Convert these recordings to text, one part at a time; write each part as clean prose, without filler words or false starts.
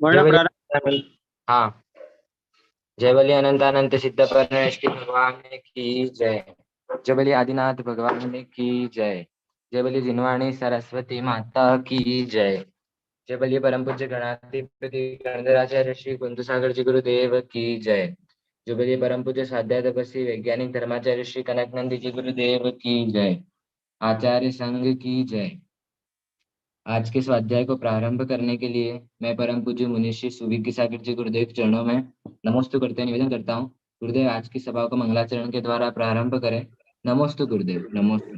वर्ण जय बलि प्रारंभ। हाँ, जय बलि अनंत अनंत सिद्ध परमेष्टि भगवान की जय। जय बलि आदिनाथ भगवान की जय। जय बलि जिनवाणी सरस्वती माता की जय। जय बलि परम पूज्य गणाधिपति गणधराचार्य श्री कुंद सागर जी गुरुदेव की जय। जय बलि परम पूज्य साध्या तपस्वी वैज्ञानिक धर्माचार्य श्री कनकनंदी जी गुरुदेव की जय। आचार्य संघ की जय। आज के स्वाध्याय को प्रारंभ करने के लिए मैं परम पूज्य मुनिश्री सुविज्ञ सागर जी गुरुदेव के चरणों में नमोस्तु करते निवेदन करता हूँ। गुरुदेव आज की सभा को मंगलाचरण के द्वारा प्रारंभ करें। नमोस्तु गुरुदेव, नमोस्तु।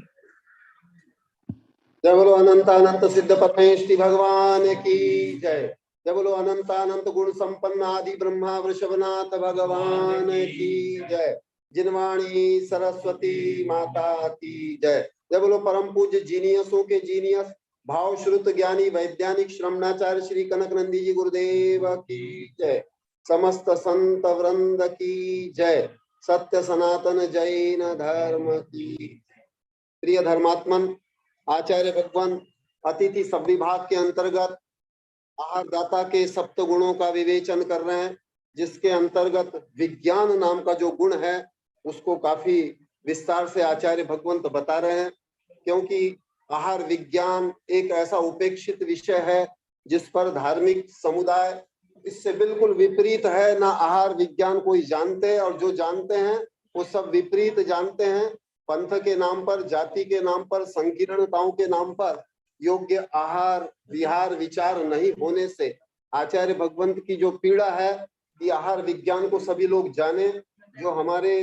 जय बोलो अनंत अनंत सिद्ध परमेष्टि भगवान की जय। जय बोलो अनंत अनंत गुण संपन्न आदि ब्रह्मा वृषभनाथ भगवान की जय। जिनवाणी सरस्वती माता की जय। जय बोलो परम पूज्य जीनियसों के जीनियस भाव श्रुत ज्ञानी वैज्ञानिक श्रमणाचार्य श्री कनकनंदी जी गुरुदेव की जय। समस्त संत वृंद की जय। सत्य सनातन जैन धर्म की। प्रिय धर्मात्मन, आचार्य भगवान अतिथि सब विभाग के अंतर्गत आहार दाता के सप्त गुणों का विवेचन कर रहे हैं, जिसके अंतर्गत विज्ञान नाम का जो गुण है उसको काफी विस्तार से आचार्य भगवंत बता रहे हैं। क्योंकि आहार विज्ञान एक ऐसा उपेक्षित विषय है जिस पर धार्मिक समुदाय इससे बिल्कुल विपरीत है। ना आहार विज्ञान कोई जानते हैं, और जो जानते हैं वो सब विपरीत जानते हैं। पंथ के नाम पर, जाति के नाम पर, संकीर्णताओं के नाम पर योग्य आहार विहार विचार नहीं होने से आचार्य भगवंत की जो पीड़ा है कि आहार विज्ञान को सभी लोग जाने, जो हमारे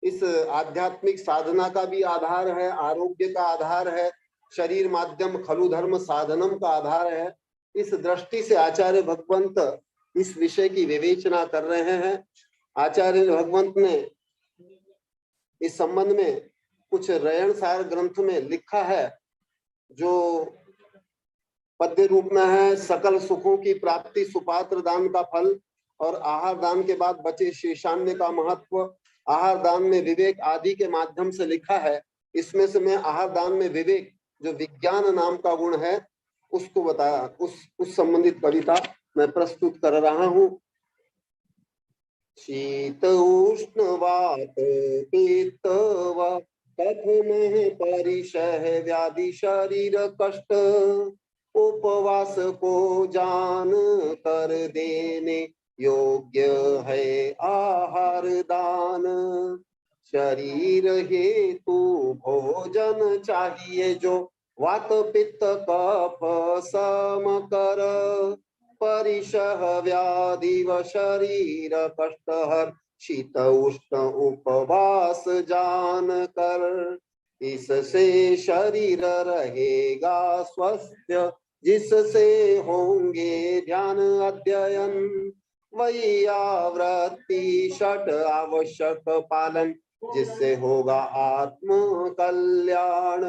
इस आध्यात्मिक साधना का भी आधार है, आरोग्य का आधार है, शरीर माध्यम खलु धर्म साधनम का आधार है। इस दृष्टि से आचार्य भगवंत इस विषय की विवेचना कर रहे हैं। आचार्य भगवंत ने इस संबंध में कुछ रयण सार ग्रंथ में लिखा है, जो पद्य रूप में है। सकल सुखों की प्राप्ति सुपात्र दान का फल, और आहार दान के बाद बचे शेषान्य का महत्व, आहार दान में विवेक आदि के माध्यम से लिखा है। इसमें से मैं आहार दान में विवेक जो विज्ञान नाम का गुण है उसको बताया, उस संबंधित कविता मैं प्रस्तुत कर रहा हूँ। शीत उष्ण वात पित्त व कफ में परिशह व्याधि शरीर कष्ट, उपवास को जान कर देने योग्य है आहार दान। शरीर हेतु भोजन चाहिए जो वात पित्त कफ सम कर, परिशह व्याधि व शरीर कष्ट हर, शीत उष्ण उपवास जान कर। इससे शरीर रहेगा स्वस्थ, जिससे होंगे ध्यान अध्ययन, वैयावृत्ति षट आवश्यक पालन, जिससे होगा आत्म कल्याण।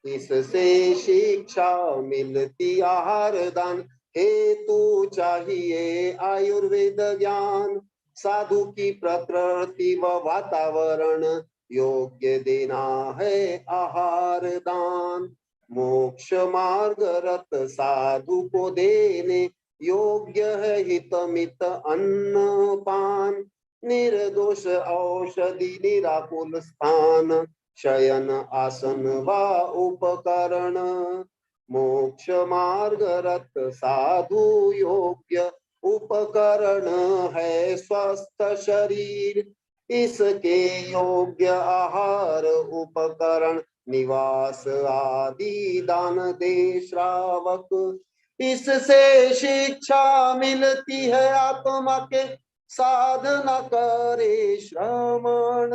इससे शिक्षा मिलती आहार दान हेतु चाहिए आयुर्वेद ज्ञान, साधु की प्रकृति व वातावरण योग्य देना है आहार दान। मोक्ष मार्ग रत साधु को देने योग्य है हित मित अन्न पान, निर्दोष औषधि निराकुल स्थान, शयन आसन व उपकरण। मोक्ष मार्ग रत साधु योग्य उपकरण है स्वस्थ शरीर, इसके योग्य आहार उपकरण निवास आदि दान दे श्रावक। इससे शिक्षा मिलती है आत्मा के साधना करे श्रवण,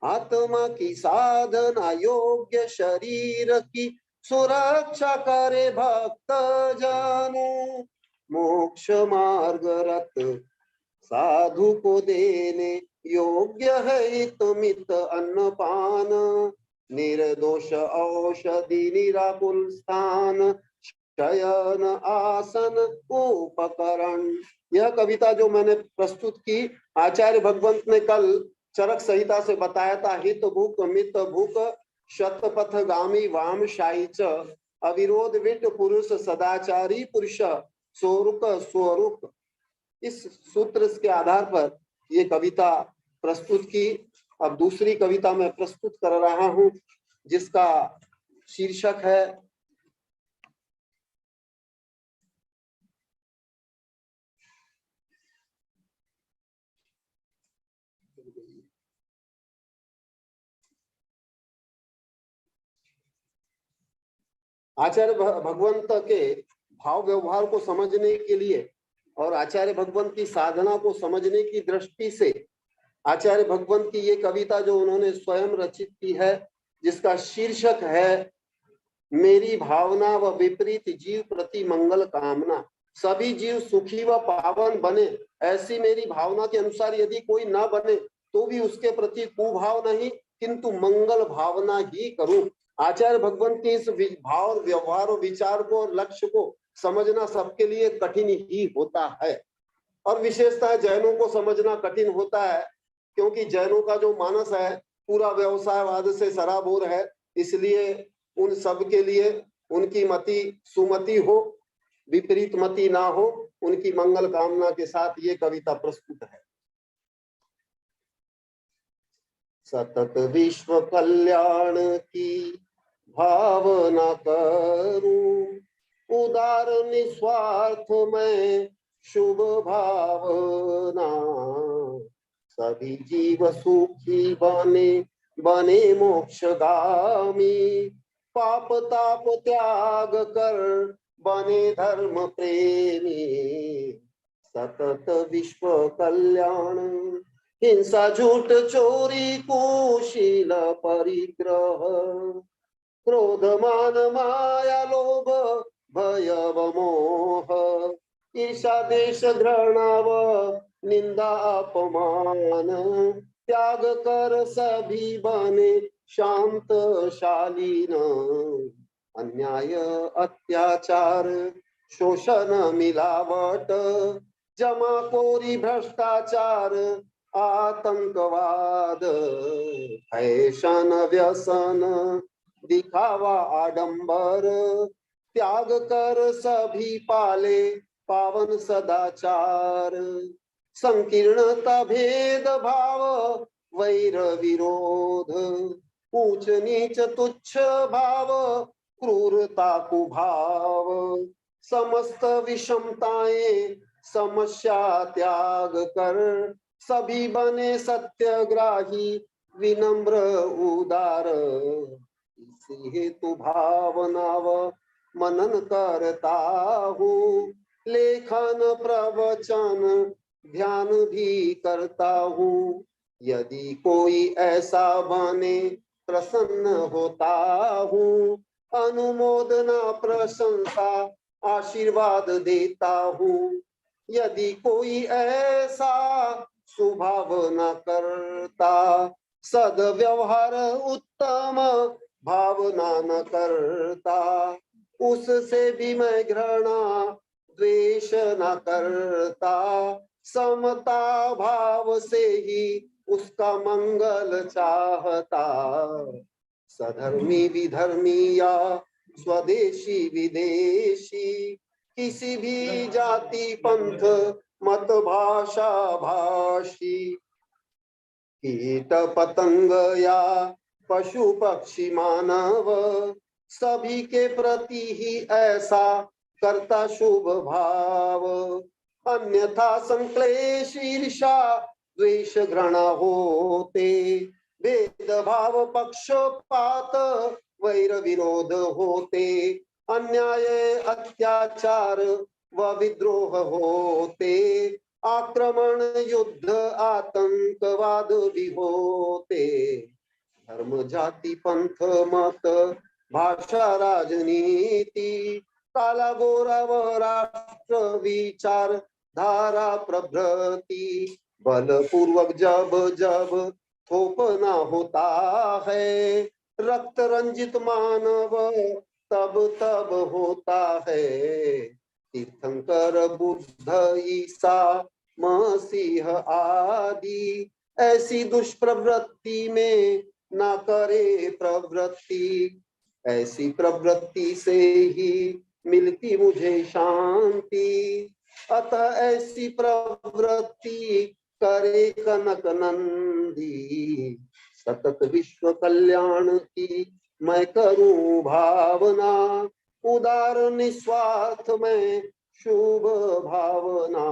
आत्मा की साधना योग्य शरीर की सुरक्षा करे भक्त जाने। मोक्ष मार्ग रत साधु को देने योग्य है हित मित अन्न पान, निर्दोष औषधि निराकुल स्थान, शयन आसन उपकरण। यह कविता जो मैंने प्रस्तुत की, आचार्य भगवंत ने कल चरक संहिता से बताया था। हित भूक मित भूक शतपथगामी वाम शाई च, अविरोध विट पुरुष सदाचारी पुरुष, स्वरूप स्वरूप, इस सूत्र के आधार पर ये कविता प्रस्तुत की। अब दूसरी कविता मैं प्रस्तुत कर रहा हूं जिसका शीर्षक है आचार्य भगवंत के भाव व्यवहार को समझने के लिए और आचार्य भगवंत की साधना को समझने की दृष्टि से आचार्य भगवंत की ये कविता जो उन्होंने स्वयं रचित की है, जिसका शीर्षक है मेरी भावना व विपरीत जीव प्रति मंगल कामना। सभी जीव सुखी व पावन बने, ऐसी मेरी भावना के अनुसार यदि कोई ना बने तो भी उसके प्रति कुभाव नहीं, किंतु मंगल भावना ही करूं। आचार्य भगवंत के इस भाव व्यवहार और विचार को, लक्ष्य को समझना सबके लिए कठिन ही होता है, और विशेषतः जैनों को समझना कठिन होता है, क्योंकि जैनों का जो मानस है पूरा व्यवसायवाद से सराबोर है। इसलिए उन सब के लिए उनकी मति सुमति हो, विपरीत मति ना हो, उनकी मंगल कामना के साथ ये कविता प्रस्तुत है। सतत विश्व कल्याण की भावना करूं, उदार निस्वार्थ में शुभ भावना। सभी जीव सुखी बने बने मोक्षगामी, पाप ताप त्याग कर बने धर्म प्रेमी। सतत विश्व कल्याण, हिंसा झूठ चोरी कुशील परिग्रह, क्रोध मान माया लोभ भय व मोह, ईर्षा देश घृणाव निंदा अपमान, त्याग कर सभी बने शांत शालीन। अन्याय अत्याचार शोषण मिलावट, जमाखोरी भ्रष्टाचार आतंकवाद, फैशन व्यसन दिखावा आडंबर, त्याग कर सभी पाले पावन सदाचार। संकीर्णता भेद भाव वैर विरोध, ऊंच नीच तुच्छ भाव क्रूरता कुभाव। समस्त विषमताएं समस्या त्याग कर, सभी बने सत्यग्राही विनम्र उदार। इसी हेतु भावना व मनन करता हूँ, लेखन प्रवचन ध्यान भी करता हूँ। यदि कोई ऐसा बने प्रसन्न होता हूँ, अनुमोदना प्रशंसा आशीर्वाद देता हूँ। यदि कोई ऐसा स्वभाव न करता, सद्व्यवहार उत्तम भावना न करता, उससे भी मैं घृणा द्वेष न करता। समता भाव से ही उसका मंगल चाहता। सधर्मी विधर्मी या स्वदेशी विदेशी, किसी भी जाति पंथ मत भाषा भाषी, कीट पतंग या पशु पक्षी मानव, सभी के प्रति ही ऐसा करता शुभ भाव। अन्यथा संक्लेश ईर्षा द्वेष घृणा होते, भेदभाव पक्षपात वैर विरोध होते, अन्याय अत्याचार व विद्रोह होते, आक्रमण युद्ध आतंकवाद भी होते। धर्म जाति पंथ मत भाषा राजनीति, काला गोरा व राष्ट्र विचार धारा प्रभृति, बलपूर्वक जब जब थोपना होता है, रक्त रंजित मानव तब तब होता है। तीर्थंकर बुद्ध ईसा मसीह आदि, ऐसी दुष्प्रवृत्ति में ना करे प्रवृत्ति। ऐसी प्रवृत्ति से ही मिलती मुझे शांति। अतः ऐसी प्रवृत्ति करे कनक नंदी, सतत विश्व कल्याण की मैं करूं भावना। उदार निस्वार्थ में शुभ भावना,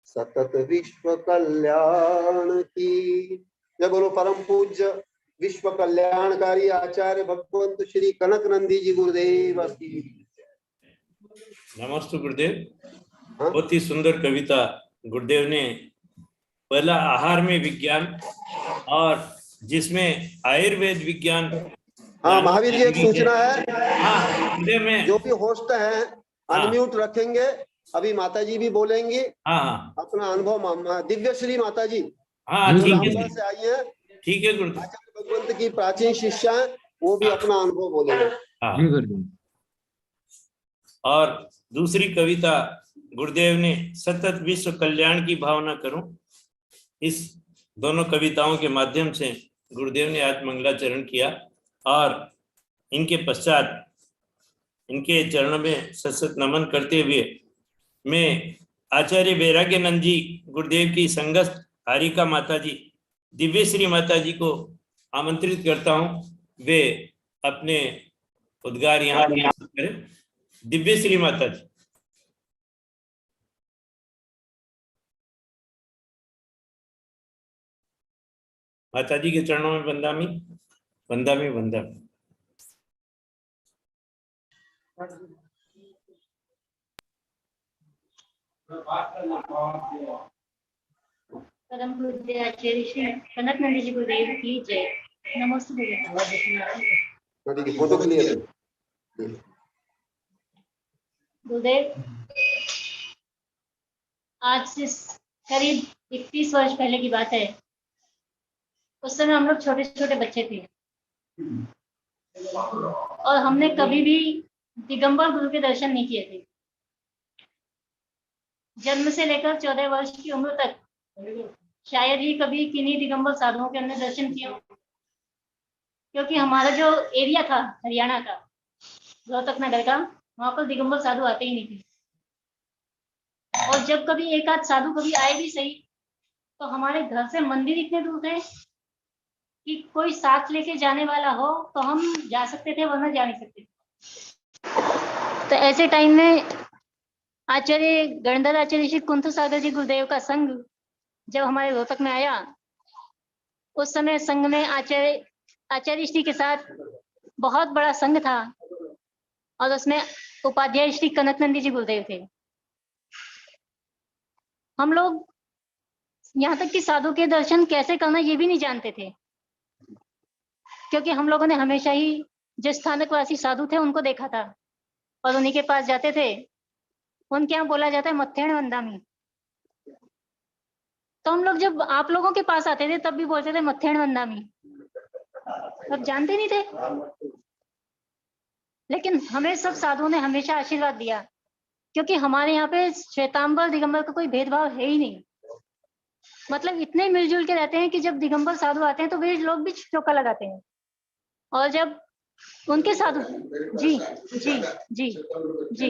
सतत विश्व कल्याण की। जय बोलो परम पूज्य विश्व कल्याणकारी आचार्य भगवंत श्री कनक नंदी जी गुरुदेव की। नमस्ते गुरुदेव। बहुत ही सुंदर कविता गुरुदेव ने। पहला आहार में विज्ञान, और जिसमें आयुर्वेद विज्ञान। हाँ महावीर जी, एक सूचना है। हाँ गुरुदेव में जो भी होस्ट हैं अनम्यूट रखेंगे, अभी माता जी भी बोलेंगी। हाँ अपना अनुभव। दिव्यश्री माता जी, हाँ ठीक है, से आई है। ठीक है गुरुदेव। आचार्य भगवंत की प्राचीन शिष्या है, वो भी अपना अनुभव बोलेंगे। हाँ। जी गुरुदेव। और दूसरी कविता गुरुदेव ने सतत विश्व कल्याण की भावना करूं। इस दोनों कविताओं के माध्यम से गुरुदेव ने आज मंगलाचरण किया, और इनके पश्चात इनके चरणों में सतत नमन करते हुए मैं आचार्य वैराग्यानंद जी गुरुदेव की संगत हारिका माता जी, दिव्यश्री माता जी को आमंत्रित करता हूं, वे अपने उद्गार यहाँ करें। दिव्यश्री माता जी। माता जी के चरणों में वंदामी वंदामी वंदामी। परम पूज्य आचार्य श्री कनक नंदी जी गुरुदेव की जय। नमस्ते फोटो क्लियर है गुरुदेव। आज से करीब 31 वर्ष पहले की बात है। उस समय हम लोग छोटे छोटे बच्चे थे, और हमने कभी भी दिगंबर गुरु के दर्शन नहीं किए थे। जन्म से लेकर 14 वर्ष की उम्र तक शायद ही कभी किन्हीं दिगंबर साधुओं के हमने दर्शन किए, क्योंकि हमारा जो एरिया था हरियाणा का, रोहतक नगर का, वहां पर दिगंबर साधु आते ही नहीं थे। और जब कभी एक आध साधु कभी आए भी सही, तो हमारे घर से मंदिर इतने दूर थे कि कोई साथ लेके जाने वाला हो तो हम जा सकते थे, वरना जा नहीं सकते थे। तो ऐसे टाइम में आचार्य गणधर आचार्य श्री कुंथ सागर जी गुरुदेव का संघ जब हमारे रोहतक में आया, उस समय संघ में आचार्य श्री के साथ बहुत बड़ा संघ था, और उसमें उपाध्याय श्री कनक नंदी जी गुरुदेव थे। हम लोग यहाँ तक कि साधु के दर्शन कैसे करना ये भी नहीं जानते थे, क्योंकि हम लोगों ने हमेशा ही जो स्थानकवासी साधु थे उनको देखा था, और उन्हीं के पास जाते थे। उनके यहाँ बोला जाता है मत्थेण वंदामी। तो हम लोग जब आप लोगों के पास आते थे तब भी बोलते थे मत्थेण वंदामी, तब जानते नहीं थे। लेकिन हमें सब साधुओं ने हमेशा आशीर्वाद दिया, क्योंकि हमारे यहाँ पे श्वेतांबर दिगंबर का कोई भेदभाव है ही नहीं। मतलब इतने मिलजुल के रहते हैं कि जब दिगंबर साधु आते हैं तो वे लोग भी चौका लगाते हैं, और जब उनके साधु जी जी जी जी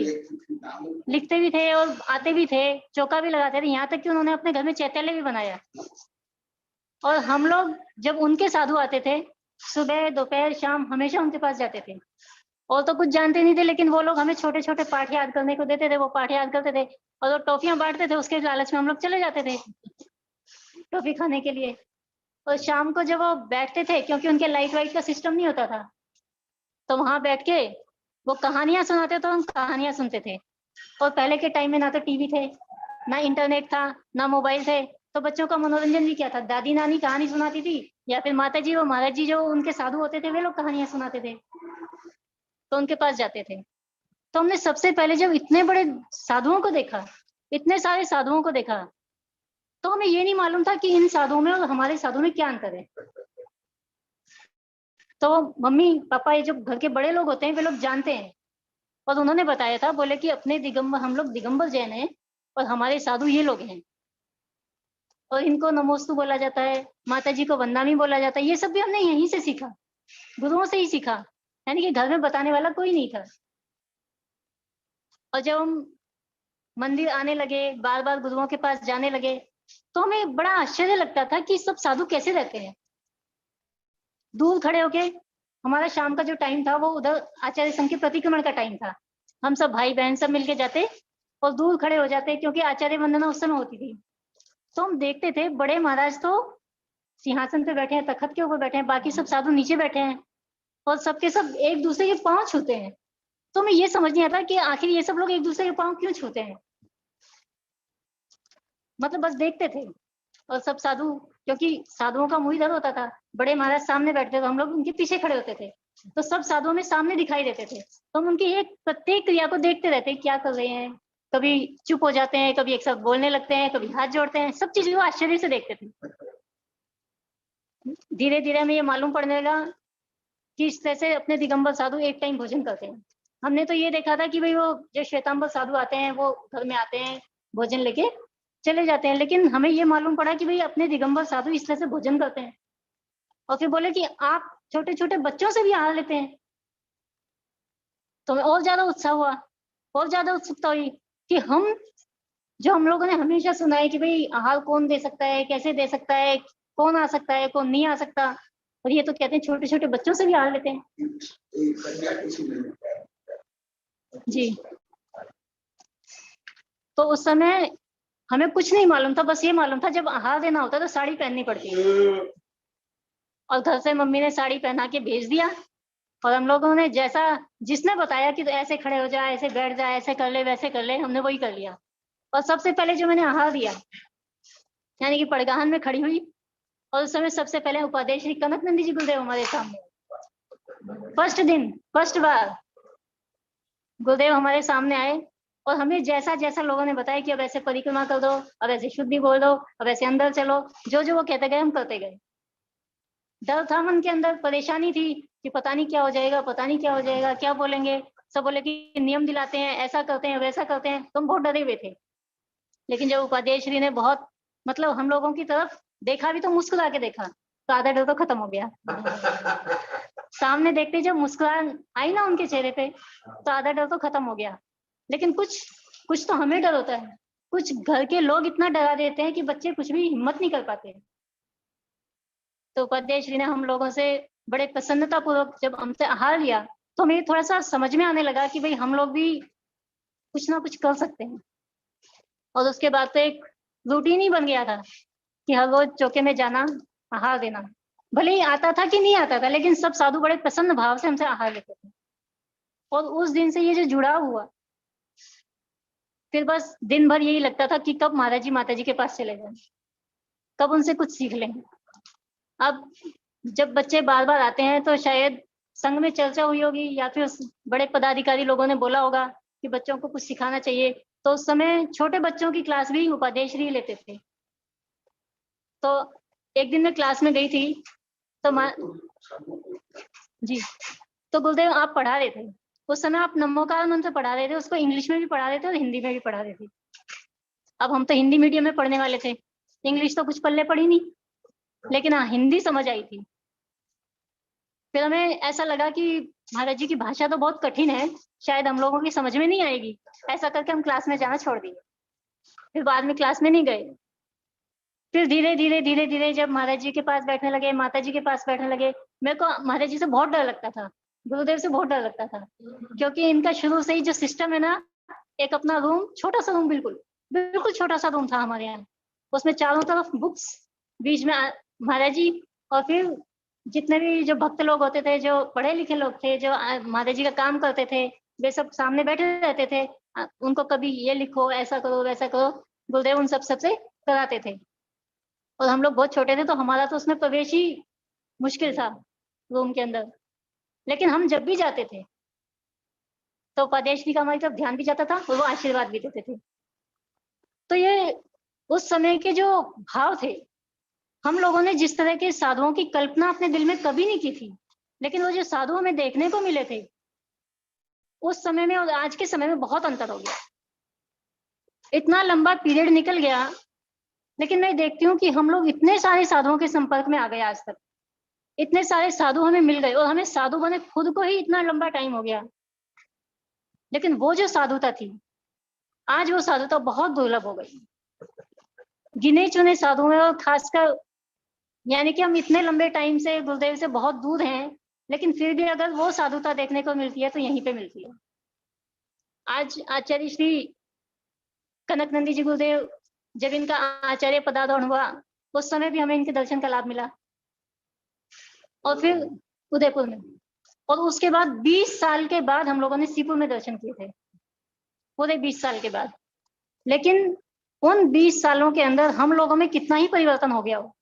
लिखते भी थे और आते भी थे, चौका भी लगाते थे। यहाँ तक कि उन्होंने अपने घर में चैत्यालय भी बनाया। और हम लोग जब उनके साधु आते थे, सुबह दोपहर शाम हमेशा उनके पास जाते थे। और तो कुछ जानते नहीं थे, लेकिन वो लोग हमें छोटे छोटे पाठ याद करने को देते थे, वो पाठ याद करते थे, और वो टॉफियां बांटते थे, उसके लालच में हम लोग चले जाते थे टॉफी खाने के लिए। और शाम को जब वो बैठते थे, क्योंकि उनके लाइट वाइट का सिस्टम नहीं होता था, तो वहां बैठ के वो कहानियां सुनाते, तो हम कहानियां सुनते थे। और पहले के टाइम में ना तो टीवी थे, ना इंटरनेट था, ना मोबाइल थे, तो बच्चों का मनोरंजन भी क्या था, दादी नानी कहानी सुनाती थी, या फिर माता जी और महाराज जी जो उनके साधु होते थे वे लोग कहानियां सुनाते थे, तो उनके पास जाते थे। तो हमने सबसे पहले जब इतने बड़े साधुओं को देखा, इतने सारे साधुओं को देखा, तो हमें ये नहीं मालूम था कि इन साधुओं में और हमारे साधुओं में क्या अंतर है। तो मम्मी पापा, ये जो घर के बड़े लोग होते हैं, वे लोग जानते हैं, और उन्होंने बताया था, बोले कि अपने दिगंबर, हम लोग दिगंबर जैन हैं, और हमारे साधु ये लोग हैं, और इनको नमोस्तु बोला जाता है, माता जी को वंदामी बोला जाता है। ये सब भी हमने यहीं से सीखा, गुरुओं से ही सीखा, यानी कि घर में बताने वाला कोई नहीं था। और जब हम मंदिर आने लगे, बार बार गुरुओं के पास जाने लगे, तो हमें बड़ा आश्चर्य लगता था कि सब साधु कैसे रहते हैं। दूर खड़े होके, हमारा शाम का जो टाइम था वो उधर आचार्य संघ के प्रतिक्रमण का टाइम था। हम सब भाई बहन सब मिलके जाते और दूर खड़े हो जाते, क्योंकि आचार्य वंदना उस समय होती थी। तो हम देखते थे बड़े महाराज तो सिंहासन पे बैठे हैं, तखत के ऊपर बैठे हैं, बाकी सब साधु नीचे बैठे हैं और सबके सब एक दूसरे के पांव छूते हैं। तो हमें ये समझ नहीं आता कि आखिर ये सब लोग एक दूसरे के पांव क्यों छूते हैं। मतलब बस देखते थे। और सब साधु, क्योंकि साधुओं का मुंह इधर होता था, बड़े महाराज सामने बैठते थे, हम लोग उनके पीछे खड़े होते थे, तो सब साधुओं में सामने दिखाई देते थे। तो हम उनकी एक प्रत्येक क्रिया को देखते रहते, क्या कर रहे हैं। कभी चुप हो जाते हैं, कभी एक साथ बोलने लगते हैं, कभी हाथ जोड़ते हैं, सब चीजों को आश्चर्य से देखते थे। धीरे धीरे हमें ये मालूम पड़ने लगा कि इस तरह से अपने दिगंबर साधु एक टाइम भोजन करते हैं। हमने तो ये देखा था कि भाई वो जो श्वेतांबर साधु आते हैं वो घर में आते हैं, भोजन लेके चले जाते हैं, लेकिन हमें ये मालूम पड़ा कि भाई अपने दिगंबर साधु इस तरह से भोजन करते हैं। और फिर बोले कि आप छोटे छोटे बच्चों से भी आहार लेते हैं। तो हमें और ज्यादा उत्साह हुआ, और ज्यादा उत्सुकता हुई कि हम लोगों ने हमेशा सुना है कि भाई आहार कौन दे सकता है, कैसे दे सकता है, कौन आ सकता है, कौन नहीं आ सकता, और ये तो कहते हैं छोटे छोटे बच्चों से भी आहार लेते हैं। जी। तो उस समय हमें कुछ नहीं मालूम था, बस ये मालूम था जब आहार देना होता तो साड़ी पहननी पड़ती है। और घर से मम्मी ने साड़ी पहना के भेज दिया, और हम लोगों ने जैसा जिसने बताया कि तो ऐसे खड़े हो जाए, ऐसे बैठ जाए, ऐसे कर ले, वैसे कर ले, हमने वही कर लिया। और सबसे पहले जो मैंने आहार दिया, यानी कि पड़गाहन में खड़ी हुई, और उस समय सबसे पहले उपाध्याय श्री कनक नंदी जी गुरुदेव हमारे सामने। फर्स्ट दिन, फर्स्ट बार गुरुदेव हमारे सामने आए, और हमें जैसा जैसा लोगों ने बताया कि अब ऐसे परिक्रमा कर दो, अब ऐसे शुद्धि बोल दो, अब ऐसे अंदर चलो, जो जो वो कहते गए हम करते गए। डर था मन के अंदर, परेशानी थी कि पता नहीं क्या हो जाएगा, पता नहीं क्या हो जाएगा, क्या बोलेंगे। सब बोले कि नियम दिलाते हैं, ऐसा करते हैं, वैसा करते हैं, तो हम बहुत डरे हुए थे। लेकिन जब उपाध्याय श्री ने बहुत मतलब हम लोगों की तरफ देखा भी, तो मुस्कुरा के देखा, तो आधा डर तो खत्म हो गया। सामने देखते जब मुस्कुराहट आई ना उनके चेहरे पे, तो आधा डर तो खत्म हो गया। लेकिन कुछ तो हमें डर होता है, कुछ घर के लोग इतना डरा देते हैं कि बच्चे कुछ भी हिम्मत नहीं कर पाते। तो उपाध्याय श्री ने हम लोगों से बड़े प्रसन्नता पूर्वक जब हमसे आहार लिया, तो हमें थोड़ा सा समझ में आने लगा कि भाई हम लोग भी कुछ ना कुछ कर सकते हैं। और उसके बाद तो एक रूटीन ही बन गया था कि हर रोज चौके में जाना, आहार देना। भले ही आता था कि नहीं आता था, लेकिन सब साधु बड़े प्रसन्न भाव से हमसे आहार लेते थे। और उस दिन से ये जो जुड़ाव हुआ, फिर बस दिन भर यही लगता था कि कब महाराज जी माता जी के पास चले जाएं, कब उनसे कुछ सीख लें। अब जब बच्चे बार बार आते हैं तो शायद संघ में चर्चा हुई होगी, या फिर उस बड़े पदाधिकारी लोगों ने बोला होगा कि बच्चों को कुछ सिखाना चाहिए, तो उस समय छोटे बच्चों की क्लास भी उपाध्याय श्री लेते थे। तो एक दिन मैं क्लास में गई थी, तो जी, तो गुरुदेव आप पढ़ा रहे थे। उस समय आप नमोकार मंत्र पढ़ा रहे थे, उसको इंग्लिश में भी पढ़ा रहे थे और हिंदी में भी पढ़ा रहे थे। अब हम तो हिंदी मीडियम में पढ़ने वाले थे, इंग्लिश तो कुछ पल्ले पड़ी नहीं, लेकिन हाँ हिंदी समझ आई थी। फिर हमें ऐसा लगा कि महाराज जी की भाषा तो बहुत कठिन है, शायद हम लोगों की समझ में नहीं आएगी। ऐसा करके हम क्लास में जाना छोड़ दिए, फिर बाद में क्लास में नहीं गए। फिर धीरे धीरे जब महाराज जी के पास बैठने लगे, माता जी के पास बैठने लगे, मेरे को महाराज जी से बहुत डर लगता था, गुरुदेव से बहुत डर लगता था, क्योंकि इनका शुरू से ही जो सिस्टम है ना, एक अपना रूम, छोटा सा रूम, बिल्कुल छोटा सा रूम था हमारे यहाँ। उसमें चारों तरफ बुक्स, बीच में महाराज जी, और फिर जितने भी जो भक्त लोग होते थे, जो पढ़े लिखे लोग थे, जो महाराज जी का काम करते थे, वे सब सामने बैठे रहते थे। उनको कभी ये लिखो, ऐसा करो, वैसा करो, गुरुदेव उन सबसे कराते थे। और हम लोग बहुत छोटे थे, तो हमारा तो उसमें प्रवेश ही मुश्किल था रूम के अंदर। लेकिन हम जब भी जाते थे तो उपाध्याय श्री का हमारी तरफ ध्यान भी जाता था और वो आशीर्वाद भी देते थे। तो ये उस समय के जो भाव थे, हम लोगों ने जिस तरह के साधुओं की कल्पना अपने दिल में कभी नहीं की थी, लेकिन वो जो साधु हमें देखने को मिले थे उस समय में और आज के समय में बहुत अंतर हो गया। इतना लंबा पीरियड निकल गया, लेकिन मैं देखती हूँ कि हम लोग इतने सारे साधुओं के संपर्क में आ गए, आज तक इतने सारे साधु हमें मिल गए, और हमें साधु बने खुद को ही इतना लंबा टाइम हो गया। लेकिन वो जो साधुता थी, आज वो साधुता बहुत दुर्लभ हो गई। गिने चुने साधु हैं, और खासकर यानी कि हम इतने लंबे टाइम से गुरुदेव से बहुत दूर हैं, लेकिन फिर भी अगर वो साधुता देखने को मिलती है तो यहीं पे मिलती है। आज आचार्य श्री कनकनंदी जी गुरुदेव जब इनका आचार्य पदारोहण हुआ, उस समय भी हमें इनके दर्शन का लाभ मिला, और फिर उदयपुर में, और उसके बाद 20 साल के बाद हम लोगों ने सीपुर में दर्शन किए थे, पूरे 20 साल के बाद। लेकिन उन 20 सालों के अंदर हम लोगों में कितना ही परिवर्तन हो गया हो,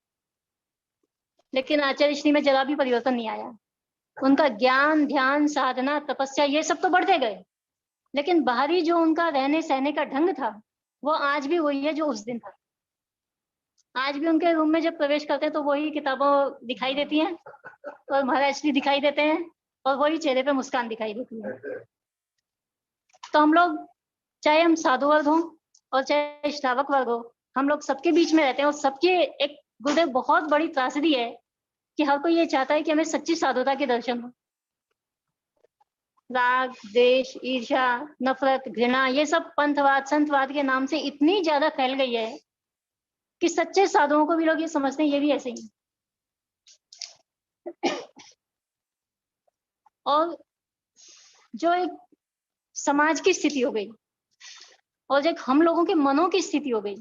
लेकिन आचार्य श्री में जरा भी परिवर्तन नहीं आया। उनका ज्ञान, ध्यान, साधना, तपस्या ये सब तो बढ़ते गए, लेकिन बाहरी जो उनका रहने सहने का ढंग था वो आज भी वही है जो उस दिन था। आज भी उनके रूम में जब प्रवेश करते हैं तो वही किताबों दिखाई देती हैं, और महाराज श्री दिखाई देते हैं, और वही चेहरे पे मुस्कान दिखाई देती है। तो हम लोग, चाहे हम साधु वर्ग हों और चाहे श्रावक वर्ग हो, हम लोग सबके बीच में रहते हैं, और सबके एक गुरुदेव बहुत बड़ी त्रासदी है कि हर कोई ये चाहता है कि हमें सच्ची साधुता के दर्शन हो। राग, द्वेष, ईर्ष्या, नफरत, घृणा, ये सब पंथवाद, संतवाद के नाम से इतनी ज्यादा फैल गई है कि सच्चे साधुओं को भी लोग ये समझते हैं ये भी ऐसे ही। और जो एक समाज की स्थिति हो गई, और जो हम लोगों के मनों की स्थिति हो गई,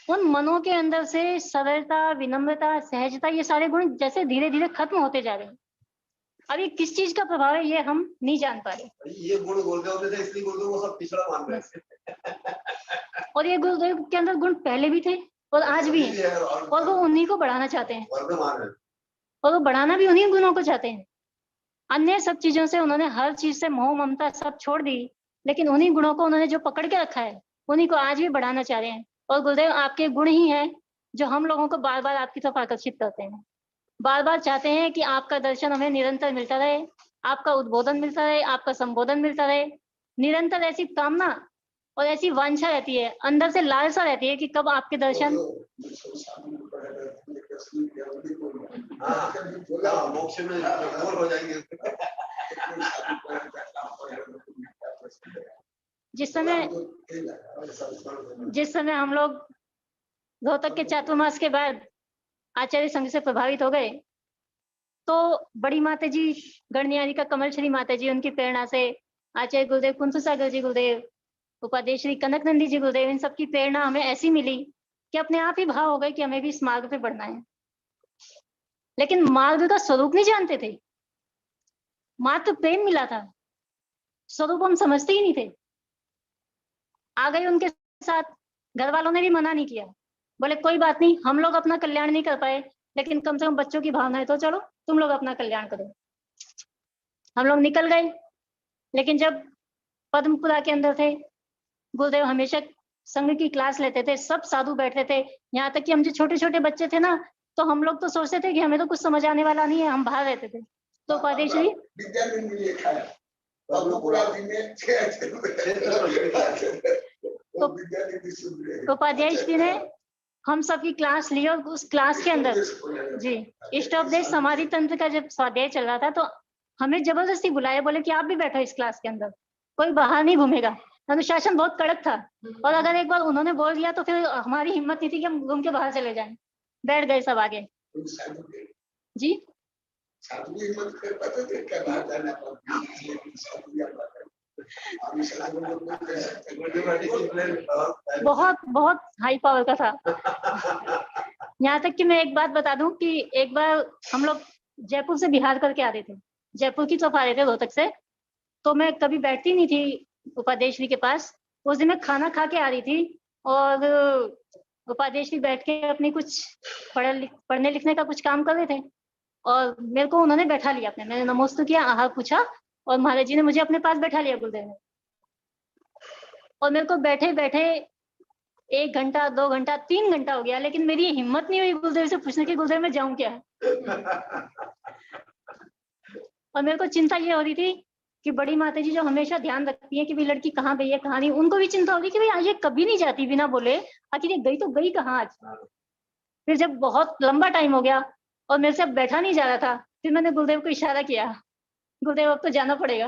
उन मनों के अंदर से सरलता, विनम्रता, सहजता, ये सारे गुण जैसे धीरे धीरे खत्म होते जा रहे हैं। अब ये किस चीज का प्रभाव है ये हम नहीं जान पा रहे। ये गुण गुरुदेव में थे, इसलिए गुरुदेव को सब पिछड़ा मान रहे हैं। और ये गुरुदेव के अंदर गुण पहले भी थे और आज भी हैं, और वो उन्हीं को बढ़ाना चाहते हैं, और वो बढ़ाना भी उन्हीं गुणों को चाहते हैं। अन्य सब चीजों से उन्होंने, हर चीज से मोह ममता सब छोड़ दी, लेकिन उन्हीं गुणों को उन्होंने जो पकड़ के रखा है उन्हीं को आज भी बढ़ाना चाह रहे हैं। और गुरुदेव आपके गुण ही हैं जो हम लोगों को बार बार आपकी तरफ आकर्षित करते हैं। बार बार चाहते हैं कि आपका दर्शन हमें निरंतर मिलता रहे, आपका उद्बोधन मिलता रहे, आपका संबोधन मिलता रहे। निरंतर ऐसी कामना और ऐसी वांछा रहती है, अंदर से लालसा रहती है कि कब आपके दर्शन। मोक्ष में हो जाएंगे। जिस समय हम लोग रोहतक के चातुर्मास के बाद आचार्य संघ से प्रभावित हो गए, तो बड़ी माता जी गणनियारी का कमल श्री माता जी, उनकी प्रेरणा से आचार्य गुरुदेव कुंसु सागर जी गुरुदेव, उपाध्याय श्री कनकनंदी जी गुरुदेव, इन सबकी प्रेरणा हमें ऐसी मिली कि अपने आप ही भाव हो गए कि हमें भी इस मार्ग पे बढ़ना है। लेकिन मार्ग का स्वरूप नहीं जानते थे, मात्र प्रेम मिला था, स्वरूप हम समझते ही नहीं थे। आ गए उनके साथ, घर वालों ने भी मना नहीं किया, बोले कोई बात नहीं, हम लोग अपना कल्याण नहीं कर पाए, लेकिन कम से कम बच्चों की भावना है तो चलो तुम लोग अपना कल्याण करो। हम लोग निकल गए। लेकिन जब पद्मपुरा के अंदर थे, गुरुदेव हमेशा संघ की क्लास लेते थे, सब साधु बैठते थे, यहाँ तक कि हम जो छोटे छोटे बच्चे थे ना, तो हम लोग तो सोचते थे कि हमें तो कुछ समझ आने वाला नहीं है, हम बाहर रहते थे। तो उपाध्याय श्री उपाध्याय श्री ने हम सबकी क्लास ली, और उस क्लास के अंदर जी इष्टोपदेश समाधि तंत्र का जब स्वाध्याय चल रहा था, तो हमें जबरदस्ती बुलाया, बोले कि आप भी बैठो इस क्लास के अंदर, कोई बाहर नहीं घूमेगा। अनुशासन बहुत कड़क था, और अगर एक बार उन्होंने बोल दिया तो फिर हमारी हिम्मत नहीं थी कि हम घूम के बाहर चले जाएं। बैठ गए सब आगे जी। बहुत बहुत हाई पावर का था। यहाँ तक कि मैं एक बात बता दूं कि एक बार हम लोग जयपुर से बिहार करके आ रहे थे, जयपुर की तरफ आ रहे थे रोहतक से, तो मैं कभी बैठती नहीं थी उपाध्याय श्री के पास। उस दिन मैं खाना खा के आ रही थी, और उपाध्याय श्री बैठ के अपनी कुछ पढ़ने लिखने का कुछ काम कर रहे थे, और मेरे को उन्होंने बैठा लिया अपने। मैंने नमोस्तु किया, आहार पूछा, और महाराज जी ने मुझे अपने पास बैठा लिया गुरुदेव ने। और मेरे को बैठे बैठे 1 घंटा, 2 घंटा, 3 घंटा हो गया, लेकिन मेरी हिम्मत नहीं हुई गुरुदेव से पूछने की, गुरुदेव मैं जाऊं क्या। और मेरे को चिंता ये हो रही थी कि बड़ी माता जी जो हमेशा ध्यान रखती है कि भाई लड़की कहाँ गई है कहाँ नहीं, उनको भी चिंता हो रही कि भाई आज ये कभी नहीं जाती बिना बोले, आखिर ये गई तो गई कहाँ आज। फिर जब बहुत लंबा टाइम हो गया और मेरे से अब बैठा नहीं जा रहा था, फिर मैंने गुरुदेव को इशारा किया, गुरुदेव अब तो जाना पड़ेगा।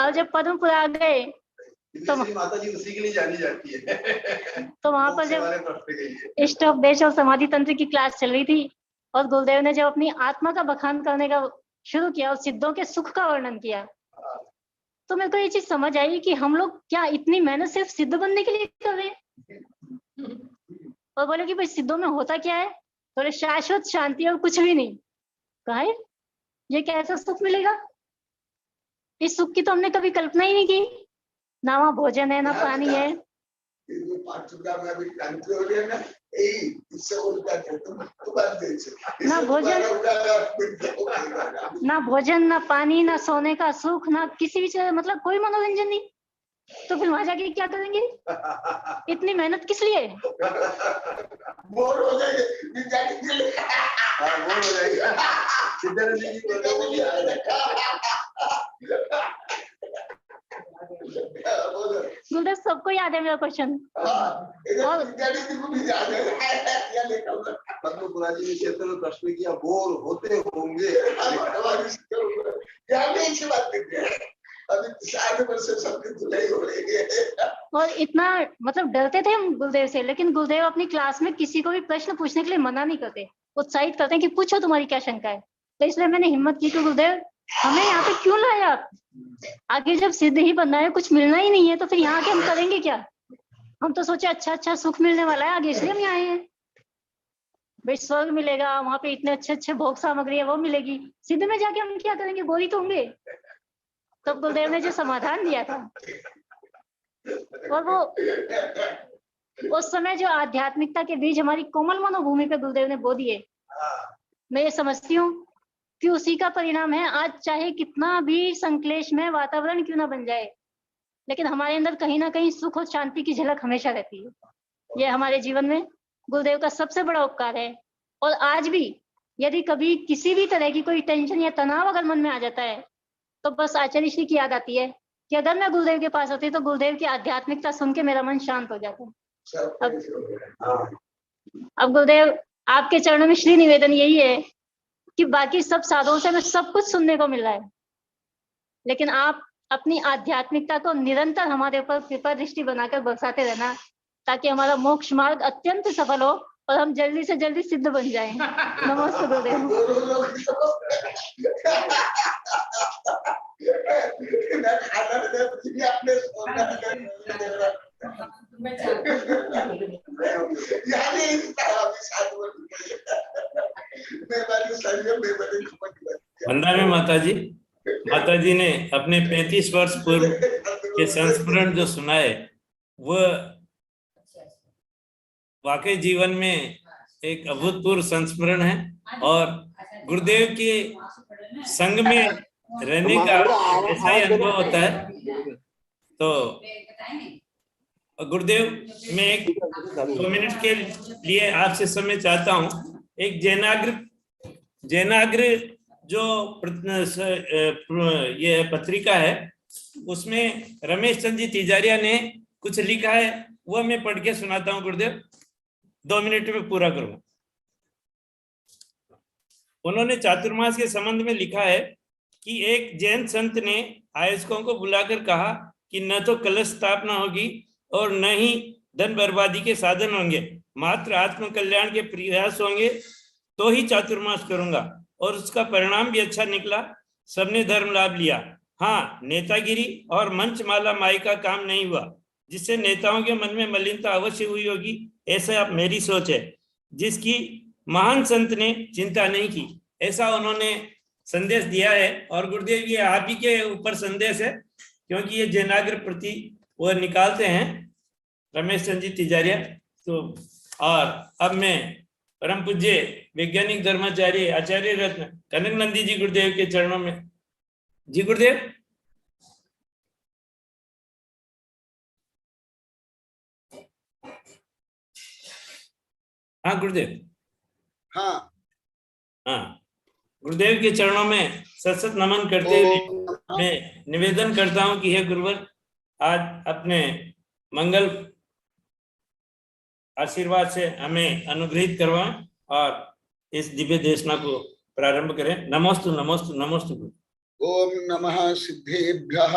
अब जब पद्मपुर आ गए तो माता जी उसी के लिए जानी जाती है। तो वहां पर जब स्टॉपदेश और समाधि तंत्र की क्लास चल रही थी और गुरुदेव ने जब अपनी आत्मा का बखान करने का शुरू किया और सिद्धों के सुख का वर्णन किया, तो मेरे को ये चीज समझ आई कि हम लोग क्या इतनी मेहनत सिर्फ सिद्ध बनने के लिए कर रहे हैं। और बोले कि भाई सिद्धों में होता क्या है, थोड़े शाश्वत शांति और कुछ भी नहीं। कहा ये कैसा सुख मिलेगा, इस सुख की तो हमने कभी कल्पना ही नहीं की। ना वहाँ भोजन है, ना पानी है, ना भोजन, ना पानी, ना सोने का सुख, ना किसी भी चीज, मतलब कोई मनोरंजन नहीं। तो फिर वहां जाके क्या करेंगे, इतनी मेहनत किस लिए? बोर हो जाएंगे। गुरुदेव सबको याद है मेरा क्वेश्चन। पद्मपुरा जी ने क्षेत्र में प्रश्न किया, बोर होते होंगे। अभी 60 वर्ष से सबकी धुलाई हो रही है। और इतना मतलब डरते थे हम गुरुदेव से, लेकिन गुरुदेव अपनी क्लास में किसी को भी प्रश्न पूछने के लिए मना नहीं करते, उत्साहित करते हैं कि पूछो तुम्हारी क्या शंका है। तो इसलिए मैंने हिम्मत की कि गुरुदेव हमें यहाँ पे क्यों लाया आप, आगे जब सिद्ध ही बनना है, कुछ मिलना ही नहीं है, तो फिर यहाँ के हम करेंगे क्या? हम तो सोचे अच्छा सुख मिलने वाला है आगे, इसलिए हम यहाँ आए हैं। भाई स्वर्ग मिलेगा, वहां पे इतने अच्छे भोग सामग्री है वो मिलेगी, सिद्ध में जाके हम क्या करेंगे, बोरी तो होंगे। तब गुरुदेव ने जो समाधान दिया था, और वो उस समय जो आध्यात्मिकता के बीज हमारी कोमल मनोभूमि पे गुरुदेव ने बो दिए, मैं ये समझती हूँ कि उसी का परिणाम है आज चाहे कितना भी संक्लेश में वातावरण क्यों ना बन जाए, लेकिन हमारे अंदर कहीं ना कहीं सुख और शांति की झलक हमेशा रहती है। ये हमारे जीवन में गुरुदेव का सबसे बड़ा उपकार है। और आज भी यदि कभी किसी भी तरह की कोई टेंशन या तनाव अगर मन में आ जाता है, तो बस आचार्य श्री की याद आती है कि अगर मैं गुरुदेव के पास होती तो गुरुदेव की आध्यात्मिकता सुन के मेरा मन शांत हो जाता। अब गुरुदेव आपके चरणों में श्री निवेदन यही है कि बाकी सब साधुओं से हमें सब कुछ सुनने को मिल रहा है, लेकिन आप अपनी आध्यात्मिकता को निरंतर हमारे ऊपर कृपा दृष्टि बनाकर बरसाते रहना, ताकि हमारा मोक्ष मार्ग अत्यंत सफल हो और हम जल्दी से जल्दी सिद्ध बन जाएं। नमस्ते गुरुदेव। वंदना में माता जी ने अपने 35 वर्ष पूर्व के संस्मरण जो सुनाए, वह वाकई जीवन में एक अभूतपूर्व संस्मरण है। और गुरुदेव के संग में रहने का ऐसा ही अनुभव होता है। तो गुरुदेव, मैं एक 2 मिनट के लिए आपसे समय चाहता हूँ। एक जैनाग्र जो ये पत्रिका है, उसमें रमेश चंद्र जी तिजारिया ने कुछ लिखा है, वो मैं पढ़ के सुनाता हूँ गुरुदेव, 2 मिनट में पूरा करूंगा। उन्होंने चातुर्मास के संबंध में लिखा है कि एक जैन संत ने आयोजकों को बुलाकर कहा कि न तो कलश स्थापना होगी और न ही धन बर्बादी के साधन होंगे, मात्र आत्म कल्याण के प्रयास होंगे तो ही चातुर्मास करूंगा। और उसका परिणाम भी अच्छा निकला, सबने धर्म लाभ लिया। हाँ, नेतागिरी और मंचमाला माई का काम नहीं हुआ, जिससे नेताओं के मन में मलिनता अवश्य हुई होगी, ऐसा आप मेरी सोच है, जिसकी महान संत ने चिंता नहीं की, ऐसा उन्होंने संदेश दिया है। और गुरुदेव, ये आप ही के ऊपर संदेश है, क्योंकि ये जैनाग्र प्रति वो निकालते हैं रमेश चंद्र जी तिजारिया। तो और अब मैं परम पूज्य वैज्ञानिक धर्माचार्य आचार्य रत्न कनक नंदी जी गुरुदेव के चरणों में। जी गुरुदेव। हाँ गुरुदेव। हाँ गुरुदेव के चरणों में सत नमन करते हुए मैं निवेदन करता हूं कि हे गुरुवर, आज अपने मंगल आशीर्वाद से हमें अनुग्रहित करवाएं और इस दिव्य देशना को प्रारंभ करें। नमोस्तु नमोस्तु नमोस्तु। ओम नमः सिद्धेभ्यः,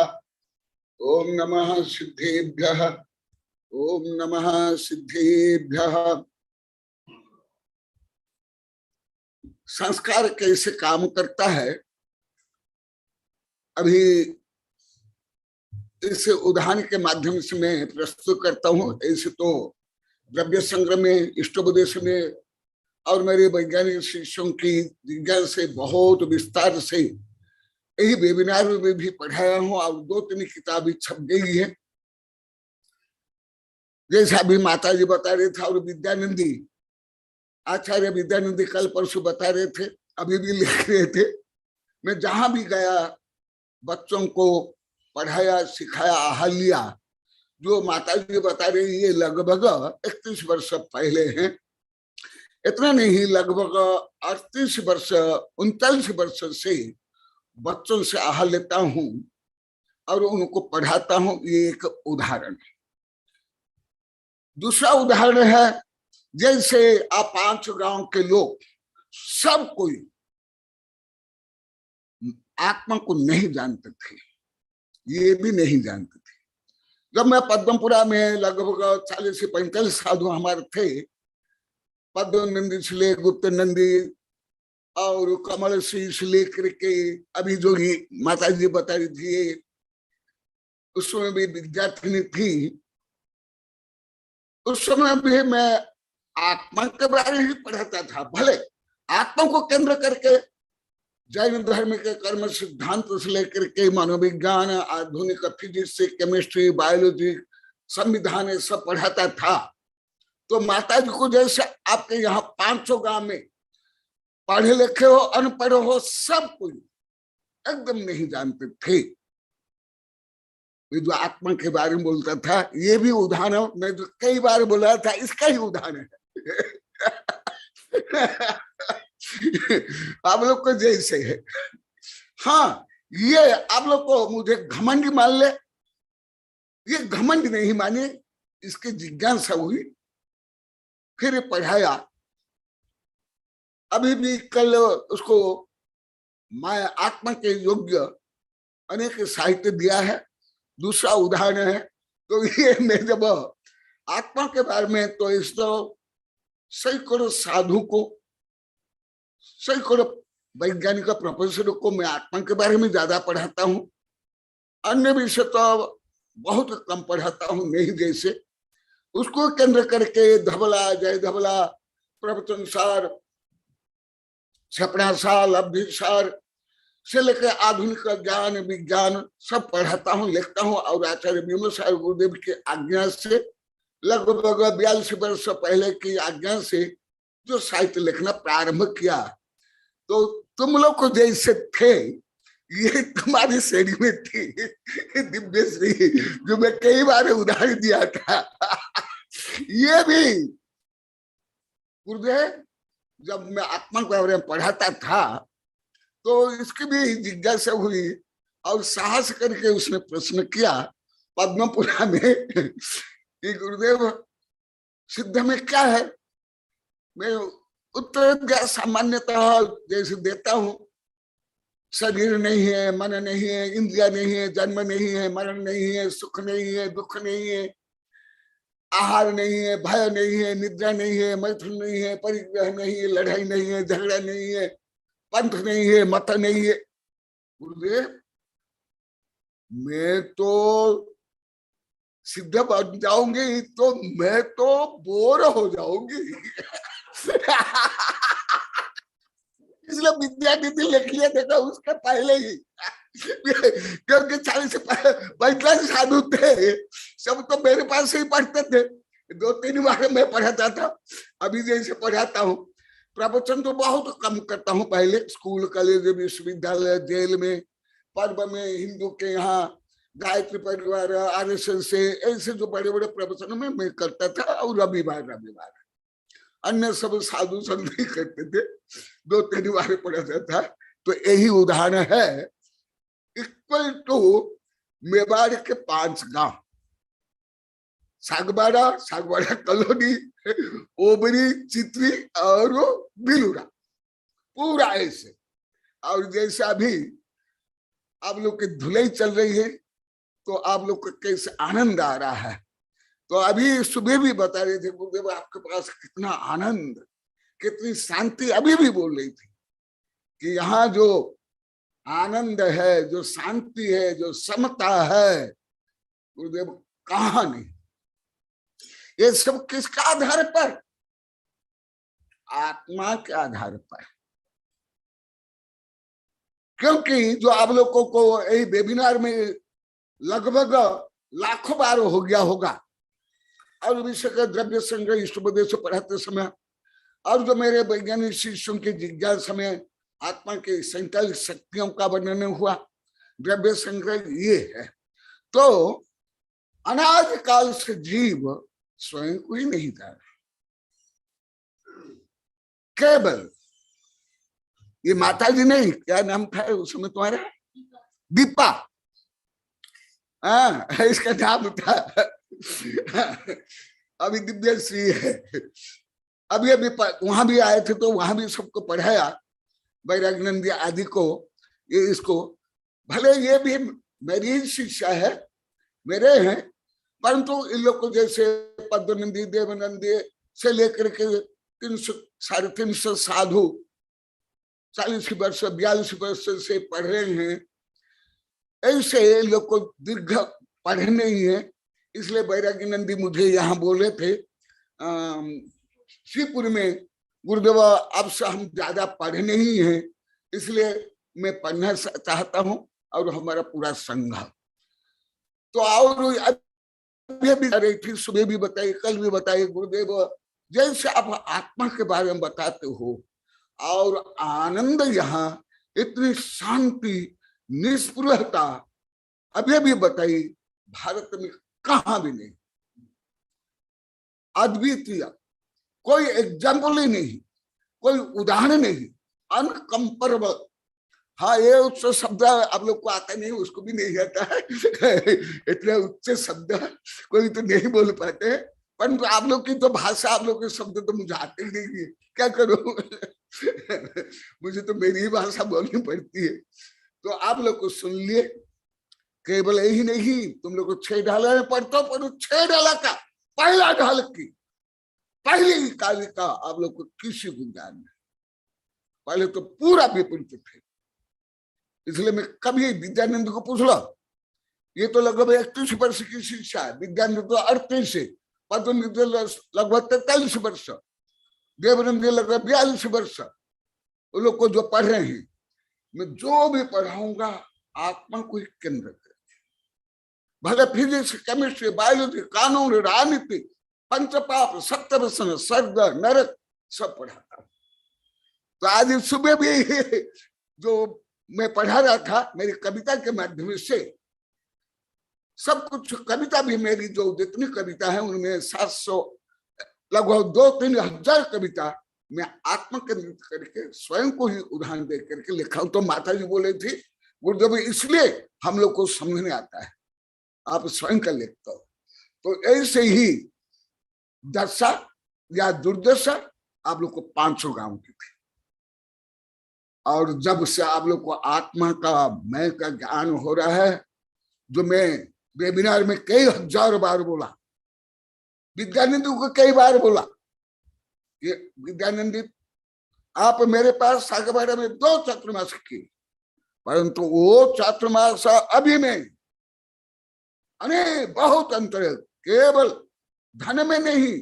ओम नमः सिद्धेभ्यः, ओम नमः सिद्धेभ्यः। संस्कार कैसे काम करता है, अभी इस उदाहरण के माध्यम से मैं प्रस्तुत करता हूं। ऐसे तो द्रव्य संग्रह में, इष्टोपदेश में और मेरे वैज्ञानिक शिष्यों की जिज्ञासा से बहुत विस्तार से यही वेबिनार में भी पढ़ाया हूं और 2-3 किताबें छप गई है। जैसा अभी माता जी बता रहे थे और विद्यानंदी आचार्य विद्यानंदी कल परसों बता रहे थे, अभी भी लिख रहे थे। मैं जहां भी गया बच्चों को पढ़ाया, सिखाया, आहार लिया। जो माता जी बता रही ये लगभग 31 वर्ष पहले हैं। इतना नहीं, लगभग 38 वर्ष 39 वर्ष से बच्चों से आहार लेता हूं और उनको पढ़ाता हूं। ये एक उदाहरण है। दूसरा उदाहरण है, जैसे आप 5 गांव के लोग सब कोई आत्मा को नहीं जानते थे, ये भी नहीं जानते थे। जब मैं पद्मपुरा में लगभग 40 से 45 साधु हमारे थे, पद्म नंदी से ले गुप्त नंदी और कमल शीश लेकर के अभी जो ही माता जी बता रही थी, उसमें भी विद्यार्थिनी थी। उस समय भी मैं आत्मा के बारे में पढ़ाता था। भले आत्मा को केंद्र करके जैन धर्म के कर्म सिद्धांत से लेकर के मनोविज्ञान, आधुनिक फिजिक्स से केमिस्ट्री, बायोलॉजी, संविधान सब पढ़ाता था। तो माता जी को जैसे आपके यहाँ 500 गांव में पढ़े लिखे हो, अनपढ़ हो, सब कोई एकदम नहीं जानते थे। ये जो आत्मा के बारे में बोलता था, ये भी उदाहरण मैं जो कई बार बोला था, इसका ही उदाहरण है। आप लोग को जैसे है। हाँ, ये आप लोग को मुझे घमंड मान ले, ये घमंड नहीं माने, इसकी जिज्ञासा हुई, फिर पढ़ाया। अभी भी कल उसको मैं आत्मा के योग्य अनेक साहित्य दिया है। दूसरा उदाहरण है, तो ये मैं जब आत्मा के बारे में, तो इस तो सैकड़ों साधु को, सैकड़ों वैज्ञानिक प्रोफेसर को मैं आत्मा के बारे में ज्यादा पढ़ाता हूँ। अन्य विषय तो बहुत कम पढ़ाता हूँ, नहीं जैसे उसको केंद्र करके धबला, जय धबला, प्रवचन सार, छपड़ा सार, लब्धि सार से लेकर आधुनिक ज्ञान विज्ञान सब पढ़ाता हूँ, लिखता हूँ। और आचार्य विमल साहब गुरुदेव की आज्ञा से लगभग 42 वर्ष पहले की आज्ञा से जो साहित्य लिखना प्रारंभ किया, तो तुम लोग को जैसे थे, ये तुम्हारी श्रेणी में थी दिव्य श्री, जो मैं कई बार उदाहरण दिया था। ये भी गुरुदेव जब मैं आत्मा के बारे में पढ़ाता था, तो इसकी भी जिज्ञासा हुई और साहस करके उसने प्रश्न किया पद्मपुरा में कि गुरुदेव सिद्ध में क्या है। मैं उत्तर सामान्यतः जैसे देता हूँ, शरीर नहीं है, मन नहीं है, इंद्रिया नहीं है, जन्म नहीं है, मरण नहीं है, सुख नहीं है, दुख नहीं है, आहार नहीं है, भय नहीं है, निद्रा नहीं है, मैथुन नहीं है, परिग्रह नहीं है, लड़ाई नहीं है, झगड़ा नहीं है, पंथ नहीं है, मत नहीं है। गुरुदेव मैं तो सिद्ध बन जाऊंगी तो मैं तो बोर हो जाऊंगी। इसलिए विद्यानिधि लिख लिया देखा उसके पहले ही, क्योंकि 40 से 45 साधु थे, सब तो मेरे पास ही पढ़ते थे। 2-3 बार मैं पढ़ाता था, अभी जैसे पढ़ाता हूँ। प्रवचन तो बहुत कम करता हूँ, पहले स्कूल, कॉलेज, विश्वविद्यालय, जेल में, पर्व में, हिंदू के यहाँ गायत्री परिवार, RSS से, ऐसे जो बड़े बड़े प्रवचन में मैं करता था। और रविवार अन्य सब साधु संत ही करते थे, 2-3 बार पढ़ाता था। तो यही उदाहरण है, इक्वल टू मेवाड़ के 5 गांव, सागबाड़ा कॉलोनी, ओबरी, चित्री और बिलुरा, पूरा ऐसे। और जैसे अभी आप लोग की धुलाई चल रही है तो आप लोग को कैसे आनंद आ रहा है। तो अभी सुबह भी बता रहे थे गुरुदेव आपके पास कितना आनंद, कितनी शांति, अभी भी बोल रही थी कि यहाँ जो आनंद है, जो शांति है, जो समता है, गुरुदेव कहाँ नहीं। ये सब किसके आधार पर? आत्मा के आधार पर। क्योंकि जो आप लोगों को यही वेबिनार में लगभग लाखों बार हो गया होगा, और विषय का द्रव्य संग्रह इष्टोपदेश पढ़ाते समय, और जो मेरे वैज्ञानिक शिष्यों के जिज्ञासा में आत्मा के 47 शक्तियों का वर्णन हुआ, द्रव्य संग्रह ये है। तो अनादि काल से जीव स्वयं को ही नहीं जाना, केवल ये माता जी नहीं, क्या नाम था उस समय तुम्हारा, दीपा, हाँ इसका नाम था, अभी दिव्य श्री है। अभी अभी वहां भी आए थे तो वहां भी सबको पढ़ाया, वैराग्यनंदी आदि को, ये इसको, भले ये भी मेरी शिक्षा है, मेरे हैं, परंतु इन लोग को जैसे पद्मनंदी, देवनंदी से लेकर के 300 साढ़े 300 साधु 40 वर्ष 42 वर्ष से पढ़ रहे हैं, ऐसे लोग को दीर्घ पढ़ने ही है। इसलिए वैराग्यनंदी मुझे यहाँ बोले थे श्रीपुर में, गुरुदेव अब से हम ज्यादा पढ़ने ही हैं, इसलिए मैं पढ़ना चाहता हूँ और हमारा पूरा संघ। तो और अभी भी रही थी, सुबह भी बताइए, कल भी बताइए, गुरुदेव जैसे आप आत्मा के बारे में बताते हो, और आनंद यहाँ, इतनी शांति, निष्पृहता अभी भी बताई, भारत में कहाँ भी नहीं, अद्वितीय, कोई एग्जाम्पल ही नहीं, कोई उदाहरण नहीं, अनकंपेरेबल। हाँ ये उच्च शब्द आप लोग को आता नहीं, उसको भी नहीं आता है इतने उच्च शब्द कोई तो नहीं बोल पाते, परंतु आप लोग की तो भाषा, आप लोग के शब्द तो मुझे आते ही नहीं है, क्या करूं मुझे तो मेरी ही भाषा बोलनी पड़ती है। तो आप लोग को सुन लिए, केवल यही नहीं, तुम लोग को 6 ढाला में पढ़ता, पर 6 ढाला का पहला ढाल की पहली काव्य का आप लोग को किसी को ज्ञान नहीं, पहले तो पूरा विपरीत थे। इसलिए मैं कभी विद्यानंद को पूछ लो, ये तो लगभग 31 वर्ष की शिक्षा है, विद्यानंद तो 38 से, पद्मनंद लगभग 43 वर्ष, देवनंद लगभग 42 वर्ष। वो लोग को जो पढ़ रहे हैं, मैं जो भी पढ़ाऊंगा आत्मा को केंद्र करके, भले फिजिक्स, केमिस्ट्री, बायोलॉजी, कानून, राजनीति, पंचपाप, सप्तव्यसन, स्वर्ग, नरक सब पढ़ाता हूँ। तो आज सुबह भी जो मैं पढ़ा रहा था मेरी कविता के माध्यम से, सब कुछ कविता भी मेरी जो जितनी कविता है उनमें 700 लगभग 2-3 हजार कविता मैं आत्मा केंद्रित करके स्वयं को ही उदाहरण दे करके लिखा हूं। तो माता जी बोले थी गुरुदेव इसलिए हम लोग को समझने आता है, आप स्वयं का लिखते हो। तो ऐसे ही दशा या दुर्दशा आप लोग को 500 गांव की थी, और जब से आप लोग को आत्मा का, मैं का ज्ञान हो रहा है, जो मैं वेबिनार में कई हजार बार बोला, विद्यानंद को कई बार बोला, ये विद्यानंद आप मेरे पास सागबाड़ा में 2 चातुर्मास की, परंतु वो चातुर्मास अभी में अनेक बहुत अंतर है, केवल धन में नहीं,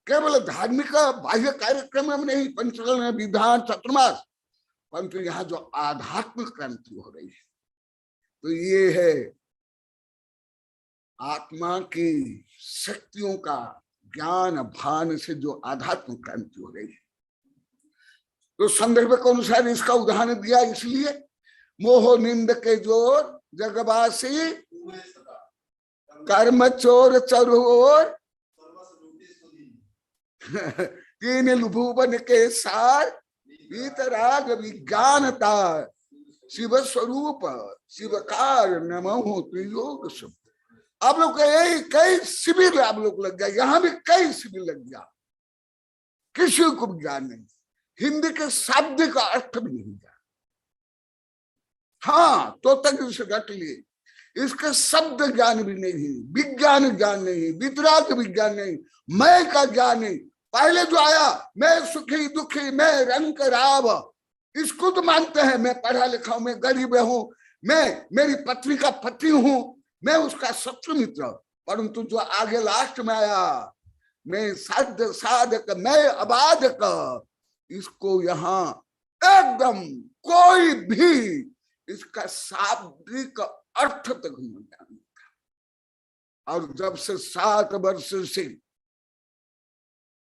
केवल धार्मिक बाह्य कार्यक्रम में नहीं, पंचकल विधान चातुर्मास, परंतु यहाँ जो आध्यात्मिक क्रांति हो रही है, तो ये है आत्मा की शक्तियों का ज्ञान भान से जो आध्यात्मिक क्रांति हो रही है। तो संदर्भ के अनुसार इसका उदाहरण दिया, इसलिए मोह निंद के जोर जगवासी, कर्म चोर चरोर, तीन लुभुवन के सार, वीतराग विज्ञानता, शिव स्वरूप शिवकार नमो त्रियोग शुभ। आप लोग का यही कई शिविर आप लोग लग गया, यहाँ भी कई शिविर लग गया, किसी को ज्ञान नहीं। हिंदी के शाब्दिक का अर्थ भी नहीं जान। हाँ तो तक इसे रट लिए, इसका शब्द ज्ञान भी नहीं, विज्ञान ज्ञान नहीं, वितराग विज्ञान नहीं, मैं का ज्ञान नहीं। पहले जो आया मैं सुखी दुखी, मैं रंग राव, इसको तो मानते हैं। मैं पढ़ा लिखा हूं, मैं गरीब हूं, मैं मेरी पत्नी का पति हूं, मैं उसका शत्रु मित्र। परंतु जो आगे लास्ट में आया, मैं साध्य साधक, मैं अबाधक, इसको यहाँ एकदम कोई भी इसका शाब्दिक अर्थ तक नहीं जानता। और जब से 7 वर्ष से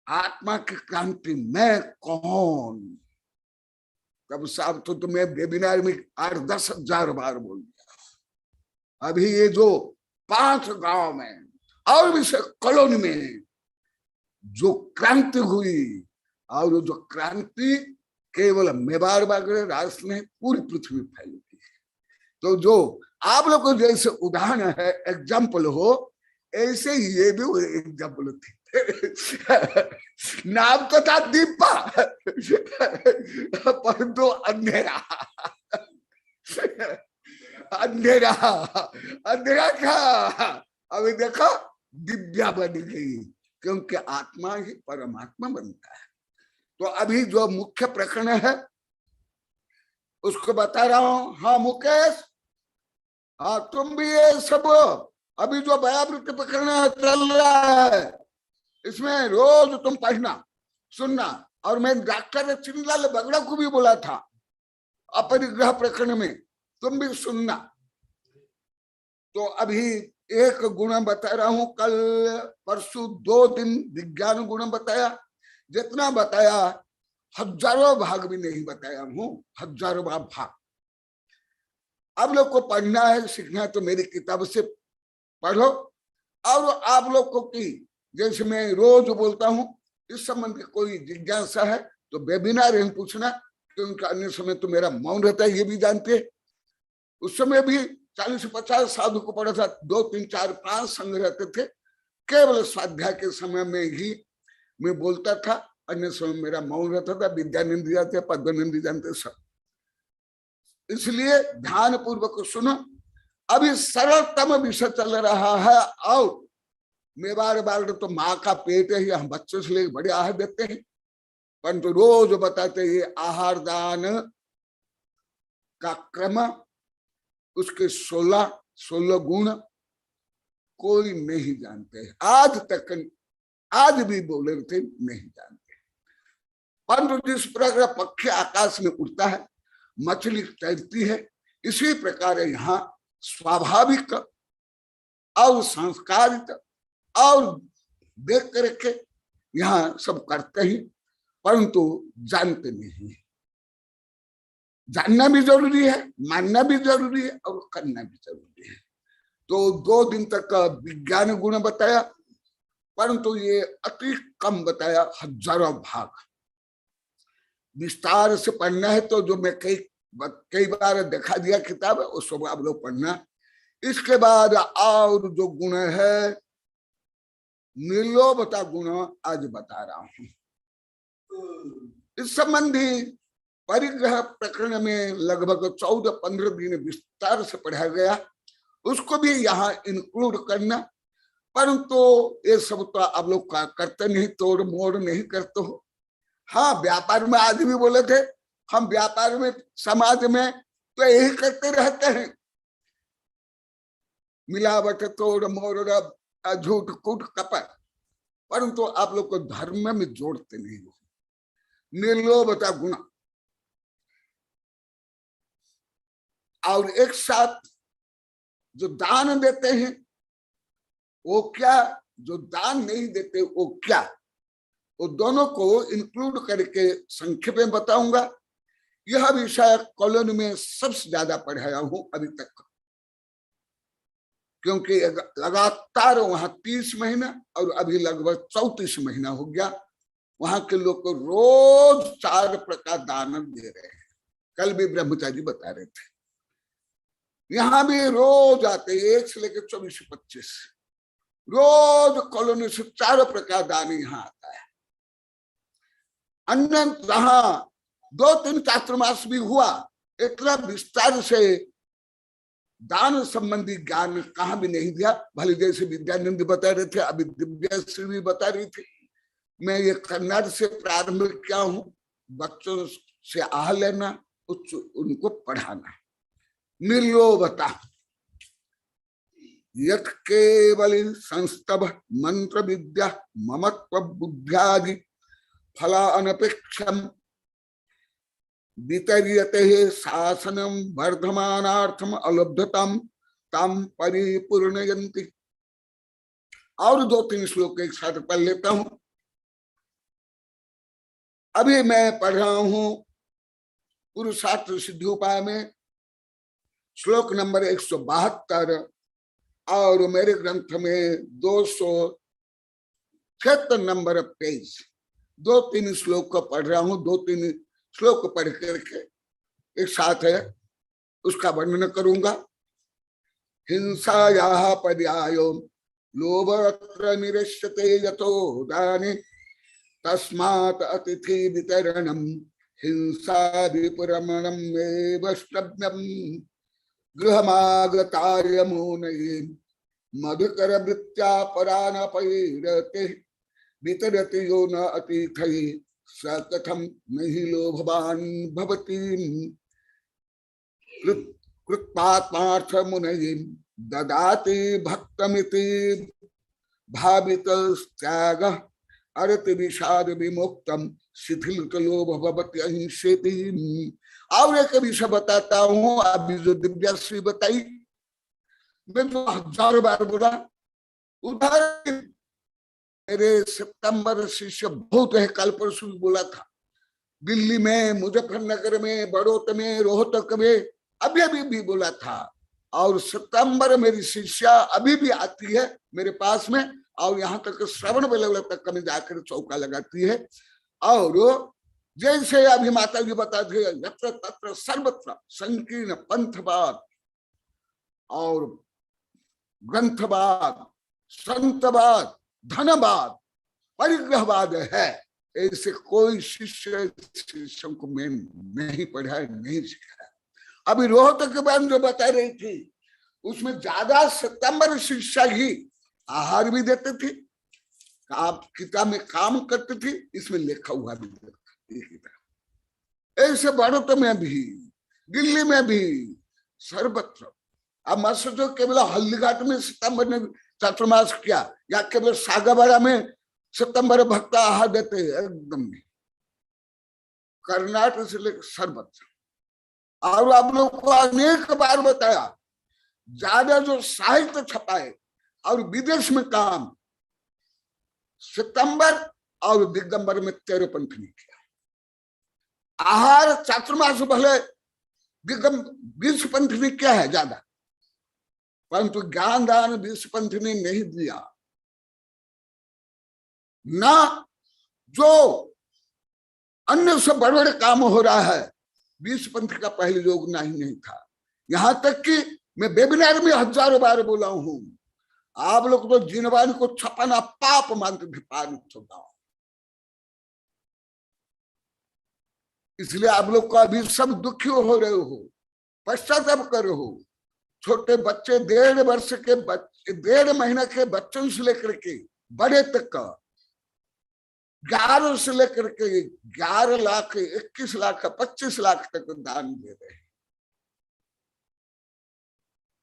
आत्मा की क्रांति मैं कौन, तब साहब तो मैं वेबिनार में 8-10 हजार बार बोल दिया। अभी ये जो 5 गांव में और भी कॉलोनी में जो क्रांति हुई, और जो क्रांति केवल मेवाड़ बागड़े राष्ट्र में पूरी पृथ्वी फैली थी। तो जो आप लोग को जैसे उदाहरण है, एग्जाम्पल हो, ऐसे ये भी एग्जाम्पल थी। नाम तो था दीपा, परंतु अंधेरा। अंधेरा अंधेरा क्या, अभी देखो दिव्या बन गई, क्योंकि आत्मा ही परमात्मा बनता है। तो अभी जो मुख्य प्रकरण है उसको बता रहा हूं। हाँ मुकेश, हाँ तुम भी ये सब अभी जो व्यावृत्ति प्रकरण चल रहा है, इसमें रोज तुम पढ़ना सुनना। और मैं डॉक्टर चिन्हलाल बगड़ा को भी बोला था, अपरिग्रह प्रकरण में तुम भी सुनना। तो अभी एक गुण बता रहा हूं, कल परसों 2 दिन विज्ञान गुण बताया। जितना बताया हजारों भाग भी नहीं बताया हूं, हजारों भाग। अब लोग को पढ़ना है, सीखना है, तो मेरी किताब से पढ़ो। और आप लोग को की जैसे मैं रोज बोलता हूं, इस संबंध की कोई जिज्ञासा है तो वेबिनार में पूछना, क्योंकि अन्य समय तो मेरा मौन रहता है, ये भी जानते। उस समय भी 40 से 50 साधु को पढ़ा था, 2, 3, 4, 5 संघ रहते थे। केवल स्वाध्याय के समय में ही मैं बोलता था, अन्य समय मेरा मौन रहता था। विद्यानंद जानते, पद्मानंद जानते सब। इसलिए ध्यान पूर्वक सुनो। अभी सरलतम विषय चल रहा है। और मेवाड़ बाल तो माँ का पेट है, हम बच्चों से लेकर बड़े आहार देते हैं, परंतु रोज बताते ये आहार दान का क्रम, उसके 16 गुण कोई नहीं जानते। आज तक, आज भी बोले थे नहीं जानते। परंतु जिस प्रकार पक्षी आकाश में उड़ता है, मछली तैरती है, इसी प्रकार यहाँ स्वाभाविक और संस्कारित और देख करके यहाँ सब करते ही, परंतु जानते नहीं। जानना भी जरूरी है, मानना भी जरूरी है, और करना भी जरूरी है। तो 2 दिन तक विज्ञान गुण बताया, परंतु ये अति कम बताया, हजारों भाग। विस्तार से पढ़ना है तो जो मैं कई बार दिखा दिया किताब है, उस सब आप लोग पढ़ना। इसके बाद और जो गुण है, निर्लोभता गुण आज बता रहा हूं। इस संबंधी परिग्रह प्रकरण में लगभग 14-15 दिन विस्तार से पढ़ा गया, उसको भी यहाँ इंक्लूड करना। परंतु ये सब तो आप लोग करते नहीं, तोड़ मोड़ नहीं करते हो। हाँ, व्यापार में आज भी बोले थे, हम व्यापार में समाज में तो यही करते रहते हैं, मिलावट, तोड़ मोड़, झूठ कूट कपट, परंतु आप लोग को धर्म में जोड़ते नहीं हो। निर्लोभता गुण, और एक साथ जो दान देते हैं वो क्या, जो दान नहीं देते वो क्या, वो दोनों को इंक्लूड करके संक्षेप में बताऊंगा। यह विषय कॉलोनी में सबसे ज्यादा पढ़ाया हूं अभी तक, क्योंकि लगातार वहां 30 महीना और अभी लगभग 34 महीना हो गया, वहां के लोग को रोज 4 प्रकार दान दे रहे हैं। कल भी ब्रह्मचारी बता रहे थे, यहाँ भी रोज आते 1 से लेकर 24-25 रोज कॉलोनी से 4 प्रकार दान यहाँ आता है। अन्य जहां 2-3 चातुर्मास भी हुआ, इतना विस्तार से दान संबंधी ज्ञान कहाँ भी नहीं दिया। भले जैसे विद्यानंद बता रहे थे, अभी दिव्याश्री भी बता रही थी, मैं ये कन्नड़ से प्रारंभ किया हूं, बच्चों से आह लेना, उनको पढ़ाना। निर्लो बता यत् केवल संस्तभ मंत्र विद्या ममत्व बुद्ध्यादि फला अनपेक्षम वितर्यते शासनम वर्धमानार्थम अलब्धतम तम परिपूर्णयन्ति। और 2-3 श्लोक एक साथ पढ़ लेता हूं। अभी मैं पढ़ रहा हूं पुरुषार्थ सिद्धि उपाय में श्लोक नंबर 172, और मेरे ग्रंथ में 276 नंबर पेज। 2-3 श्लोक को पढ़ रहा हूं, 2-3 श्लोक पढ़ करके एक साथ है उसका वर्णन करूंगा। हिंसायाः पर्यायो लोभत्र निरश्यते यतो दाने तस्मात् अतिथि वितरणम हिंसा विपुरमणम एव स्तब्धम गृहमागताय मुनये मधुकर वृत्त्या परानपैरते वितरति यो न अतिथि स कथम नहि लोभवान भवति कृत्पात्मार्थ मुनये ददाति भक्तमिति भावितस्त्यागः अरति विषाद विमुक्तम शिथिल लोभ भवति अहिंसेति। और एक विषय बताता हूं, अभी जो दिव्याश्री बताई, मैं जो 1000 बार बोला, उधर मेरे सितंबर शिष्य बहुत है, कल परसों बोला था, दिल्ली में, मुजफ्फरनगर में, बड़ौत में, रोहतक में, अभी अभी भी बोला था। और सितंबर मेरी शिष्या अभी भी आती है मेरे पास में, और यहाँ तक श्रवण बेला तक में जाकर चौका लगाती है। और जैसे अभी माता जी बताते हैं, यत्र तत्र सर्वत्र संकीर्ण पंथवाद और ग्रंथवाद, संतवाद, धनवाद, परिग्रहवाद है, ऐसे कोई शिष्यों को मैं नहीं पढ़ा, नहीं सिखाया। अभी रोहतक के बारे में जो बता रही थी, उसमें ज्यादा सितंबर शिक्षा ही आहार भी देते थे, आप किताब में काम करते थे, इसमें लिखा हुआ भी देता। ऐसे भारत में भी, दिल्ली में भी, सर्वत्र। अब मत सोचो केवल हल्दीघाट में सितंबर ने चातुर्मास किया, या केवल सागाबाड़ा में सितंबर भक्त आहार देते, एकदम नहीं। कर्नाटक से लेकर सर्वत्र। और आप लोग को अनेक बार बताया, ज्यादा जो साहित्य छपाए और विदेश में काम सितंबर और दिगंबर में 13 पंथ ने किया। आहार चातुर्मास भले दिगंबर 20 पंथ ने किया है ज्यादा, परंतु ज्ञान दान 20 पंथ ने नहीं दिया। ना जो अन्य से बड़े बड़े काम हो रहा है, 20 पंथ का पहले योग नहीं था। यहां तक कि मैं वेबिनार में 1000 बार बोला हूं, आप लोग तो जिनवान को छपाना पाप मानते थे, इसलिए आप लोग को अभी सब दुखी हो रहे हो, पश्चाताप कर रहे हो। छोटे बच्चे 1.5 वर्ष के बच्चे, 1.5 महीना के बच्चों से लेकर के बड़े तक का 11 से लेकर के 11 लाख, 21 लाख, 25 लाख तक दान दे रहे हैं।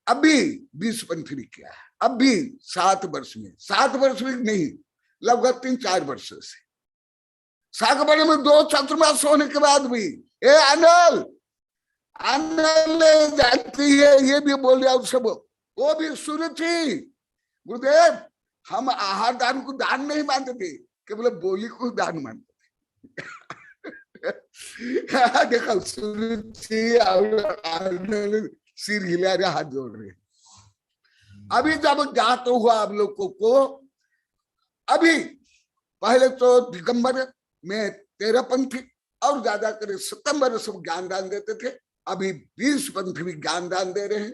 अभी 20 पंथ ने किया है, अभी 7 वर्ष में, 7 वर्ष में नहीं, लगभग 3-4 वर्ष से। सागबाड़ा में 2 चातुर्मास होने के बाद भी अनल जाती है, ये भी बोल रहा सब, वो भी सुरुचि। गुरुदेव, हम आहार दान को दान नहीं मानते थे, केवल बोली को दान मानते थे। देखो सुरुचि और सिर हिला रहे, हाथ जोड़ रहे। अभी जब ज्ञात हुआ आप लोगों को, अभी पहले तो दिगंबर में 13 पंथी और ज्यादा करे सितंबर सब ज्ञान दान देते थे, अभी 20 पंथ भी ज्ञान दान दे रहे हैं।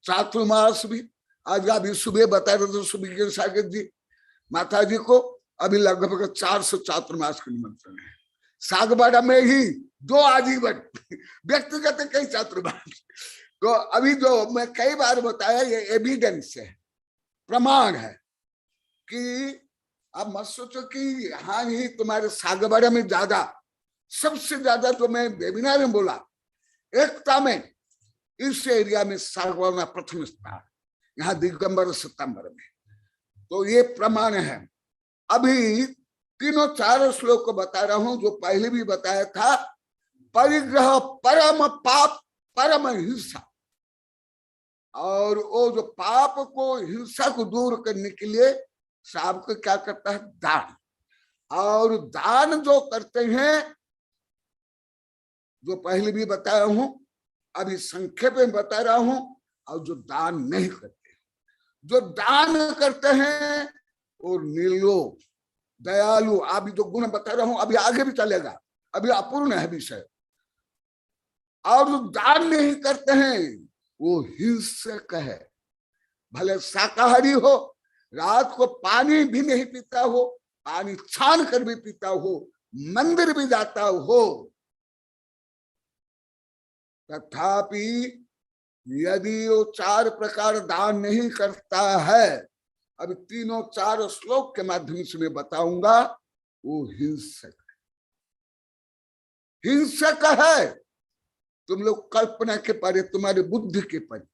चातुर्मास भी, आज अभी सुबह बता रहे थे सुबह सागर जी माता जी को, अभी लगभग 400 चातुर्मास के निमंत्रण है। सागबाड़ा में ही 2 आजीवन, व्यक्तिगत कई चातुर्मास। तो अभी जो मैं कई बार बताया, ये एविडेंस है, प्रमाण है कि आप मत सोचो कि हाँ ही तुम्हारे सागबाड़ा में ज्यादा, सबसे ज्यादा तो मैं वेबिनार में बोला, एकता में इस एरिया में सागबाड़ा प्रथम स्थान, यहाँ दिगंबर सितंबर में। तो ये प्रमाण है। अभी 3-4 श्लोक को बता रहा हूं, जो पहले भी बताया था। परिग्रह परम पाप परम हिंसा, और वो जो पाप को, हिंसा को दूर करने के लिए साहब को क्या करता है? दान। और दान जो करते हैं, जो पहले भी बताया हूं, अभी संक्षेप में बता रहा हूं, और जो दान नहीं करते, जो दान करते हैं वो निर्लोभ, दयालु, अभी जो गुण बता रहा हूं, अभी आगे भी चलेगा, अभी अपूर्ण है विषय। और जो दान नहीं करते हैं वो हिंसक है। भले शाकाहारी हो, रात को पानी भी नहीं पीता हो, पानी छान कर भी पीता हो, मंदिर भी जाता हो, तथापि यदि वो 4 प्रकार दान नहीं करता है, अभी 3-4 श्लोक के माध्यम से मैं बताऊंगा, वो हिंसक है। हिंसक है। तुम लोग कल्पना के परे, तुम्हारे बुद्धि के परे,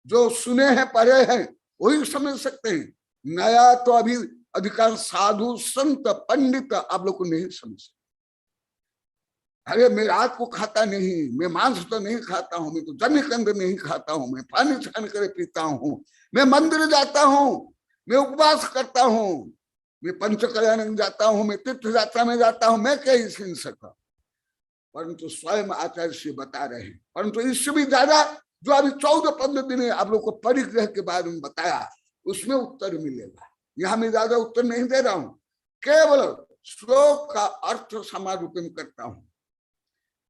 जो सुने हैं पढ़े हैं वही समझ सकते हैं। नया तो अभी अधिकांश साधु संत पंडित आप लोग को नहीं समझ सकते। अरे मैं रात को खाता नहीं, मैं मांस तो नहीं खाता हूं, मैं तो जन्नकंद नहीं खाता हूं, मैं पानी छान कर पीता हूं, मैं मंदिर जाता हूं, मैं उपवास करता हूं, मैं पंचकल्याण में जाता हूं, मैं तीर्थ यात्रा में जाता हूं, मैं क्या हिंसक? परंतु स्वयं आचार्य से बता रहे हैं। परंतु इससे भी ज्यादा जो अभी 14-15 दिन आप लोग को परिग्रह के बारे में बताया, उसमें उत्तर मिलेगा। यहां मैं ज्यादा उत्तर नहीं दे रहा हूं, केवल श्लोक का अर्थ समारूपण करता हूं।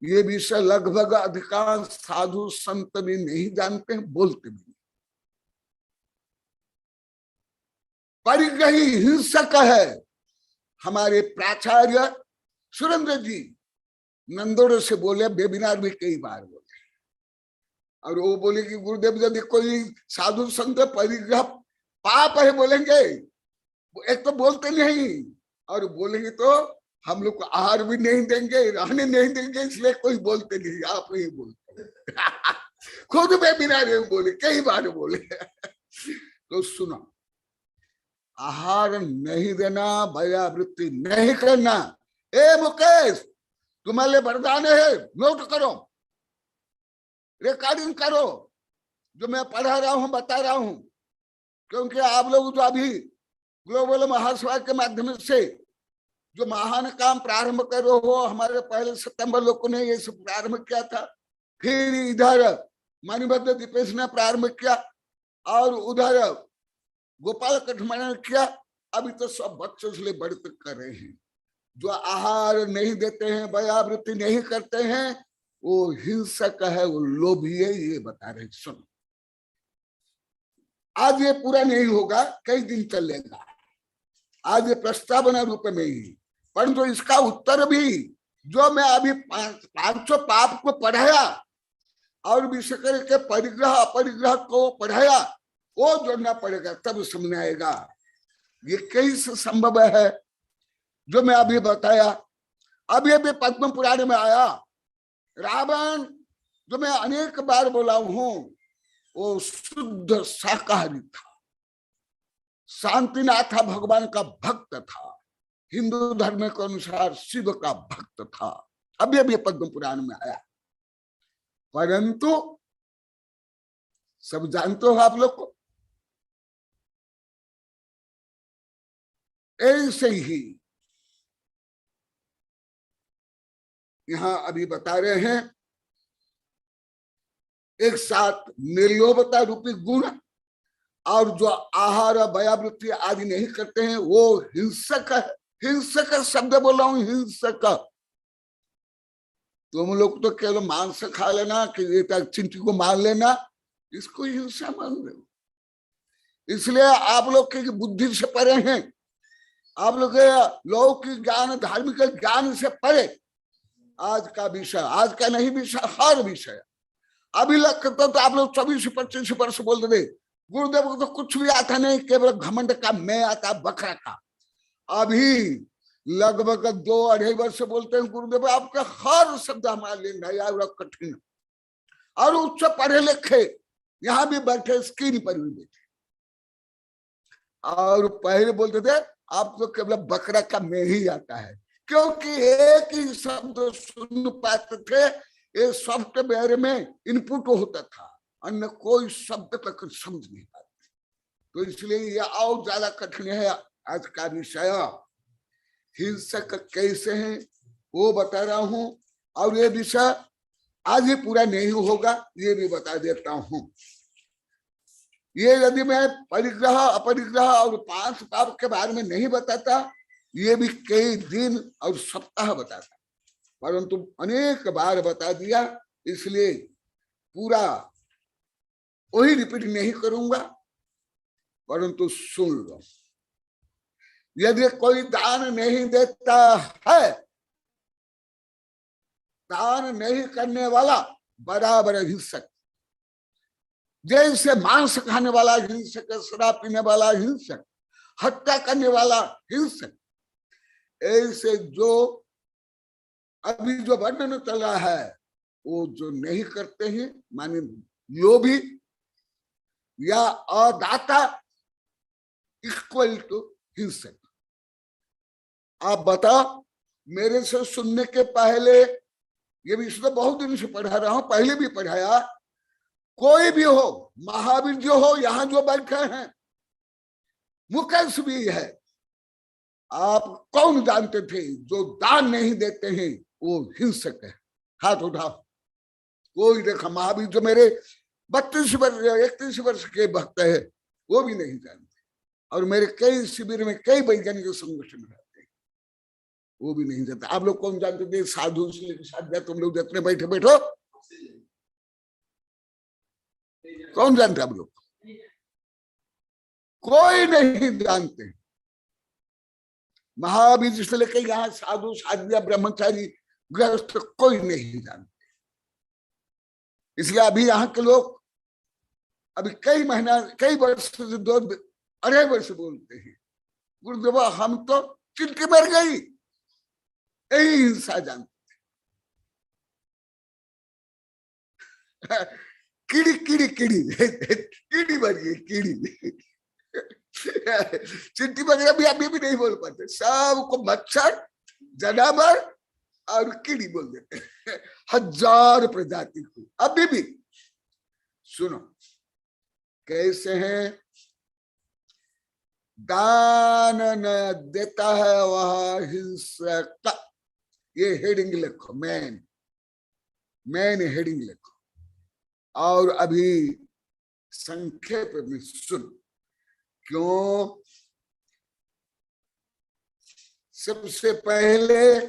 ये विषय लगभग अधिकांश साधु संत भी नहीं जानते हैं, बोलते भी। परिग्रही हिंसक है। हमारे प्राचार्य सुरेंद्र जी नंदोड़ से बोले, वेबिनार में कई बार बोले, और वो बोले कि गुरुदेव यदि कोई साधु संत परिग्रह पाप है बोलेंगे, एक तो बोलते नहीं, और बोलेंगे तो हम लोग को आहार भी नहीं देंगे, रहने नहीं देंगे, इसलिए कोई बोलते नहीं, आप ही बोलते। खुद वेबिनार में बोले, कई बार बोले। तो सुनो, आहार नहीं देना, भयावृत्ति नहीं करना। ए मुकेश, तुम्हारे लिए वरदान है, नोट करो, रिकॉर्डिंग करो, जो मैं पढ़ा रहा हूं, बता रहा हूं। क्योंकि आप लोग जो अभी ग्लोबल महासभा के माध्यम से जो महान काम प्रारंभ करो हो, हमारे पहले सितंबर लोगों ने ये सब प्रारंभ किया था, फिर इधर मणिभद्र दीपेश ने प्रारंभ किया, और उधर गोपाल कठमाना ने किया। अभी तो सब बच्चों से बढ़ तक कर रहे हैं। जो आहार नहीं देते हैं, भयावृत्ति नहीं करते हैं, वो हिंसक है, वो लोभी है, ये बता रहे। सुनो, आज ये पूरा नहीं होगा, कई दिन चलेगा, आज ये प्रस्तावना रूप में ही। परंतु इसका उत्तर भी जो मैं अभी 500 पाप को पढ़ाया, और विशेष करके परिग्रह अपरिग्रह को पढ़ाया, वो जोड़ना पड़ेगा, तब समझ आएगा ये कैसे संभव है। जो मैं अभी बताया, अभी अभी पद्म पुराण में आया, रावण जो मैं अनेक बार बोला हूं, वो शुद्ध शाकाहारी था, शांतिनाथ भगवान का भक्त था, हिंदू धर्म के अनुसार शिव का भक्त था। अभी अभी पद्म पुराण में आया। परंतु सब जानते हो आप लोग को, ऐसे ही यहां अभी बता रहे हैं, एक साथ निर्लोभता रूपी गुण, और जो आहार भयावृत्ति आदि नहीं करते हैं वो हिंसक है। हिंसक शब्द बोला हूं, हिंसक। तुम लोग तो केवल मांस खा लेना, कि चिंटी को मार लेना, इसको हिंसा मान रहे हो। इसलिए आप लोग की बुद्धि से परे हैं, आप लोग लौकिक ज्ञान धार्मिक ज्ञान से परे आज का विषय, आज का नहीं विषय, हर विषय। अभी लगता तो आप लोग 24-25 वर्ष बोल रहे गुरुदेव को तो कुछ भी आता नहीं, केवल घमंड का मैं आता, बकरा का। अभी लगभग 2-2.5 वर्ष बोलते हैं गुरुदेव आपका हर शब्द हमारे लिए नया और कठिन, और उससे पढ़े लिखे यहाँ भी बैठे, स्क्रीन पर भी बैठे। और पहले बोलते थे आप तो केवल बकरा का मैं ही आता है, क्योंकि एक ही शब्द सुन पाते थे, ये सॉफ्टवेयर में इनपुट होता था, अन्य कोई शब्द तक समझ नहीं पाते। तो इसलिए ये और ज्यादा कठिन है आज का विषय। हिंसक कैसे हैं वो बता रहा हूं, और ये विषय आज ही पूरा नहीं होगा, ये भी बता देता हूं। ये यदि मैं परिग्रह अपरिग्रह और 5 पाप के बारे में नहीं बताता, ये भी कई दिन और सप्ताह बताता, परंतु अनेक बार बता दिया, इसलिए पूरा वही रिपीट नहीं करूंगा, परंतु सुन लो। यदि कोई दान नहीं देता है, दान नहीं करने वाला बराबर हिंसक, जैसे मांस खाने वाला हिंसक, शराब पीने वाला हिंसक, हत्या करने वाला हिंसक, ऐसे जो अभी जो वर्णन चल रहा है वो जो नहीं करते हैं, माने लोभी या अदाता, इक्वल टू हिंसक। आप बताओ, मेरे से सुनने के पहले, ये विषय बहुत दिन से पढ़ा रहा हूं, पहले भी पढ़ाया, कोई भी हो, महावीर जो हो, यहां जो बैठे हैं, मुकेश भी है, आप कौन जानते थे जो दान नहीं देते हैं वो हिंसक है? हाथ उठाओ। कोई देखा? महावीर जो मेरे 32 वर्ष 31 वर्ष के भक्त है, वो भी नहीं जानते, और मेरे कई शिविर में कई वैज्ञानिक संगठन रहते हैं, वो भी नहीं जानते। आप लोग कौन जानते थे? साधु के साथ तुम लोग जितने बैठे बैठो, कौन जानते? आप लोग कोई नहीं जानते। महावीर से लेकर यहाँ साधु साध्या ब्रह्मचारी गृहस्थ कोई नहीं जानते। इसलिए अभी यहाँ के लोग अभी कई महीना, कई वर्ष से 2-2.5 वर्ष बोलते हैं गुरुदेव हम तो चिंटी मर गई, यही हिंसा जानते। कीड़ी कीड़ी कीड़ी कीड़ी मर गई, कीड़ी चिंटी वगैरह भी अभी भी नहीं बोल पाते, सबको मच्छर, जनावर और कीड़ी बोल देते हैं, 1000 प्रजाति को। अभी भी सुनो कैसे हैं। दान न देता है वह हिंसक, ये हेडिंग लिखो, मैन हेडिंग लिखो। और अभी संक्षेप में सुन, क्यों? सबसे पहले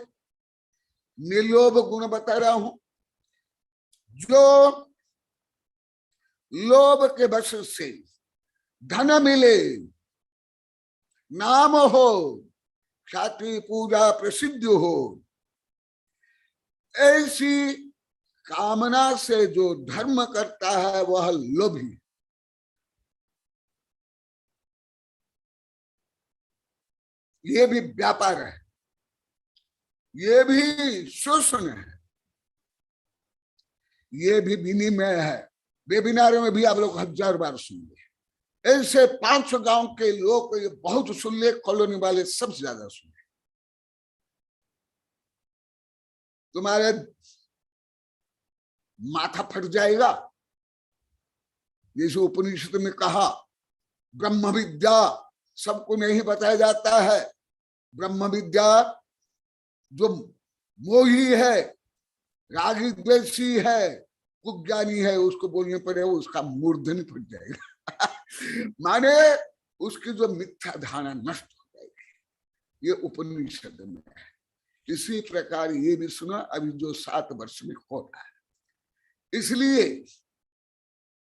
निर्लोभ गुण बता रहा हूं। जो लोभ के वश से धन मिले, नाम हो, ख्याति पूजा प्रसिद्ध हो, ऐसी कामना से जो धर्म करता है वह लोभी। ये भी व्यापार है, ये भी शोषण है, ये भी विनिमय है। वेबिनार में भी आप लोग 1000 बार सुन ले। ऐसे 500 गांव के लोग ये बहुत सुन ले, कॉलोनी वाले सबसे ज्यादा सुन ले। तुम्हारे माथा फट जाएगा। जैसे उपनिषद में कहा, ब्रह्म विद्या सबको नहीं बताया जाता है। ब्रह्म विद्या जो मोही है, रागी द्वेषी है, कुज्ञानी है, उसको बोलने पर उसका मूर्धन फट जाएगा माने उसकी जो मिथ्या धारणा नष्ट हो जाएगी। ये उपनिषद में है। इसी प्रकार ये भी सुना अभी जो 7 वर्ष में हो रहा है। इसलिए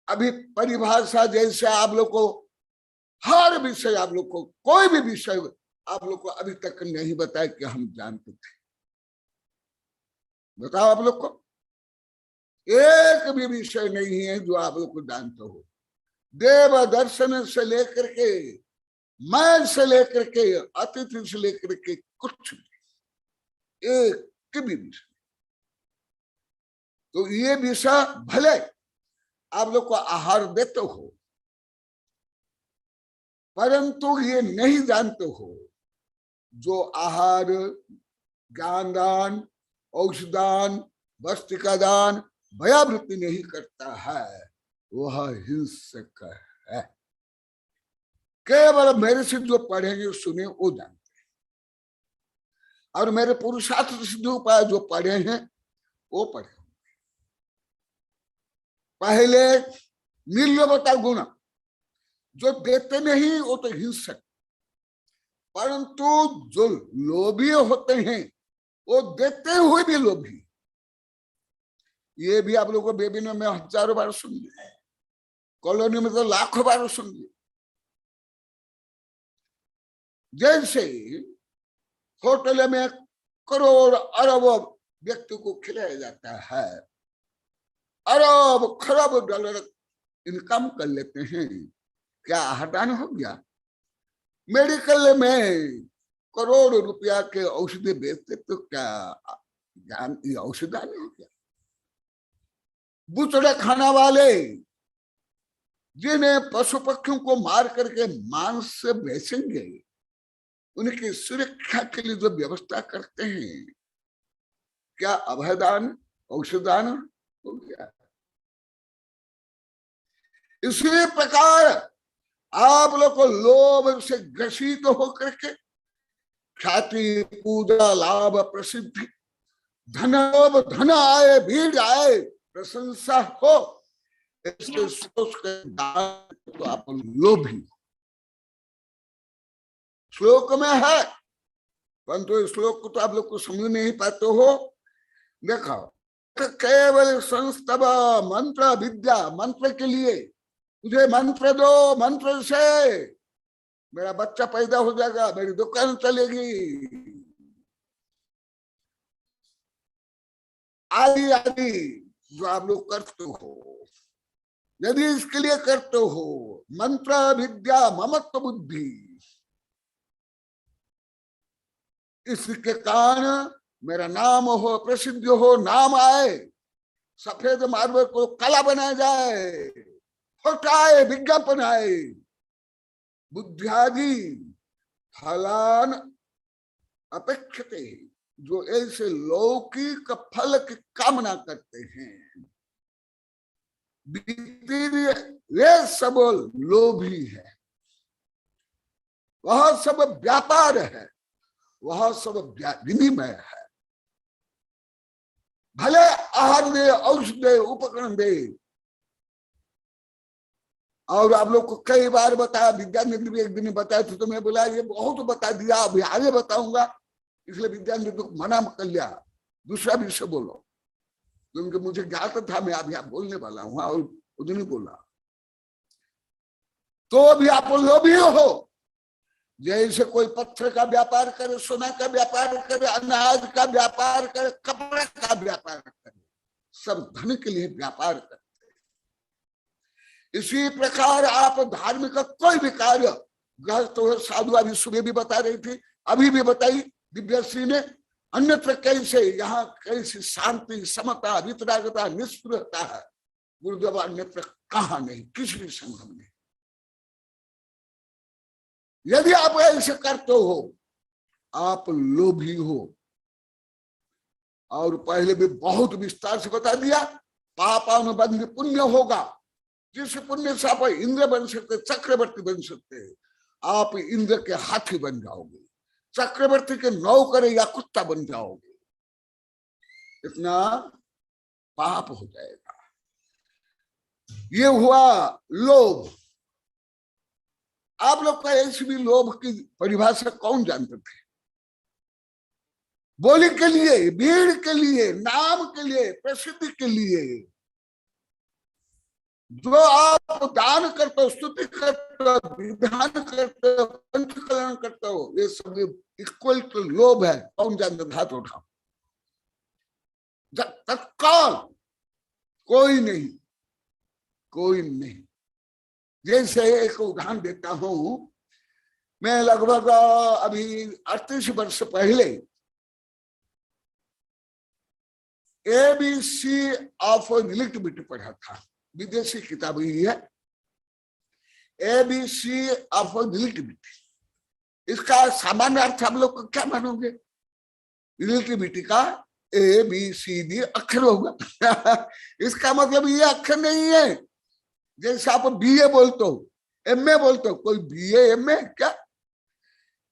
अभी परिभाषा जैसे आप लोग को हर विषय, आप लोग को कोई भी विषय आप लोग को अभी तक नहीं बताया कि हम जानते थे? बताओ आप लोग को, एक भी विषय नहीं है जो आप लोग को जानते हो। देव दर्शन से लेकर के, मैं से लेकर के, अतिथि से लेकर के, कुछ भी, एक भी विषय। तो ये विषय भले आप लोग को आहार देते हो, परंतु ये नहीं जानते हो जो आहार, ज्ञान दान, औषधान, वस्तिका दान, भयावृत्ति नहीं करता है, वह हिंसक है। केवल मेरे से जो पढ़ेंगे सुने वो जानते हैं, और मेरे पुरुषार्थ सिद्ध उपाय जो पढ़े हैं वो पढ़े। पहले निर्लोभता गुण, जो देते नहीं वो तो हिंसक, परंतु जो लोभी होते हैं वो देते हुए भी लोभी। ये भी आप लोगों को बेबीनो में हजारों बार सुन लिया, कॉलोनी में तो लाखों बार सुन लिया। जैसे होटल में करोड़ अरबों व्यक्ति को खिलाया जाता है, अरब खरब डॉलर इनकम कर लेते हैं, क्या हटान हो गया? मेडिकल में करोड़ रुपया के औषधि बेचते तो क्या औषधान हो गया? बुचड़े खाना वाले जिन्हें पशु पक्षियों को मार करके मांस से बेचेंगे, उनकी सुरक्षा के लिए जो व्यवस्था करते हैं, क्या अभयदान औषधान हो गया? इसी प्रकार आप लोग को लोभ से ग्रसित होकर के ख्याति, पूजा, लाभ, प्रसिद्धि, धन लोभ, धन आए, भीड़ आए, प्रशंसा हो, इसके सोच के तो आप लोभी। श्लोक में है, परंतु इस श्लोक को तो आप लोग को समझ नहीं पाते हो। देखो, केवल संस्तव मंत्र विद्या, मंत्र के लिए मुझे मंत्र दो, मंत्र से मेरा बच्चा पैदा हो जाएगा, मेरी दुकान चलेगी, आदि आदि जो आप लोग करते हो, यदि इसके लिए करते हो मंत्र विद्या ममत्व बुद्धि, इसके कारण मेरा नाम हो, प्रसिद्ध हो, नाम आए, सफेद मार्बल को काला बनाया जाए, फटाए, विज्ञापन आए, बुद्धियादि फलान अपेक्षते, जो ऐसे लौकिक फल की कामना करते हैं, वे सब लोभी है, वह सब व्यापार है, वह सब विनिमय है। भले आहार दे, औषध दे, उपकरण दे। और आप लोग को कई बार बताया, विद्यानंद भी एक दिन बताया था, तो मैं बोला ये बहुत बता दिया, अभी आगे बताऊंगा, इसलिए विद्यानंद को मना कर लिया, दूसरा विषय बोलो, क्योंकि मुझे ज्ञात था मैं अभी आप बोलने वाला हूं, और उधर नहीं बोला। तो अभी आप लोभी हो, जैसे कोई पत्थर का व्यापार करे, सोना का व्यापार करे, अनाज का व्यापार करे, कपड़ा का व्यापार करे, सब धन के लिए व्यापार करते। इसी प्रकार आप धार्मिक कोई भी कार्य, गृहस्थ हो, साधु, अभी सुबह भी बता रही थी, अभी भी बताई दिव्यश्री ने, अन्यत्र कैसे, यहाँ कैसी शांति, समता, वितरागता, निष्पृहता है, गुरुदेव अन्यत्र कहा नहीं, किसी भी संगम नहीं। यदि आप ऐसे करते हो, आप लोभी हो। और पहले भी बहुत विस्तार से बता दिया, पापानुबंध पुण्य होगा, जिस पुण्य से आप इंद्र बन सकते, चक्रवर्ती बन सकते, आप इंद्र के हाथी बन जाओगे, चक्रवर्ती के नौकर या कुत्ता बन जाओगे, इतना पाप हो जाएगा। ये हुआ लोभ। आप लोग का ऐसी भी लोभ की परिभाषा कौन जानते थे? बोली के लिए, भीड़ के लिए, नाम के लिए, प्रसिद्धि के लिए। जो आप दान करते हो, स्तुति करते करते हो, विधान करते हो, पंच कल्याण करते हो, ये सब इक्वल टू लोभ है। कौन जानता? हाथ उठाओ। तत्काल कोई नहीं, कोई नहीं। जैसे एक उदाहरण देता हूं, मैं लगभग अभी 38 वर्ष पहले ABC ऑफ रिलेटिविटी पढ़ा था। विदेशी किताब ही है, ABC ऑफ रिलेटिविटी। इसका सामान्य अर्थ हम लोग को क्या मानोगे? रिलेटिविटी का ABCD अक्षर होगा। इसका मतलब ये अक्षर नहीं है। जैसे आप BA बोलते हो, MA बोलते हो, कोई BA MA क्या?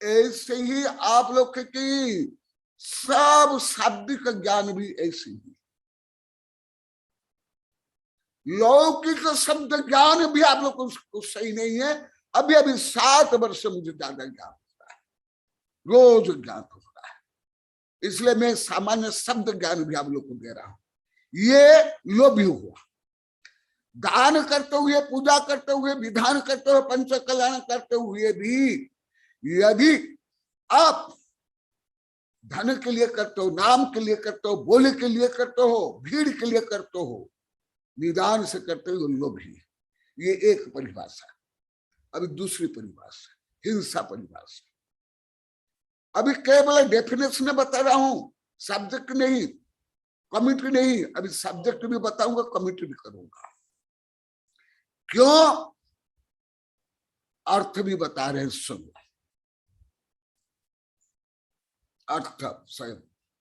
ऐसे ही आप लोग की सब शाब्दिक ज्ञान भी ऐसे ही। लौकिक शब्द ज्ञान भी आप लोग को सही नहीं है। अभी अभी 7 वर्ष से मुझे ज्यादा ज्ञान हो रहा है, रोज ज्ञान हो रहा है। इसलिए मैं सामान्य शब्द ज्ञान भी आप लोग को दे रहा हूं। ये लोभी हुआ। दान करते हुए, पूजा करते हुए, विधान करते हुए, पंच कल्याण करते हुए भी यदि आप धन के लिए करते हो, नाम के लिए करते हो, बोले के लिए करते हो, भीड़ के लिए करते हो, निदान से करते हो, लोभी। ये एक परिभाषा। अभी दूसरी परिभाषा, हिंसा परिभाषा। अभी केवल डेफिनेशन बता रहा हूं, सब्जेक्ट नहीं, कमिटी नहीं। अभी सब्जेक्ट भी बताऊंगा, कमिटी भी करूंगा। क्यों? अर्थ भी बता रहे हैं, सुन। अर्थ स्वयं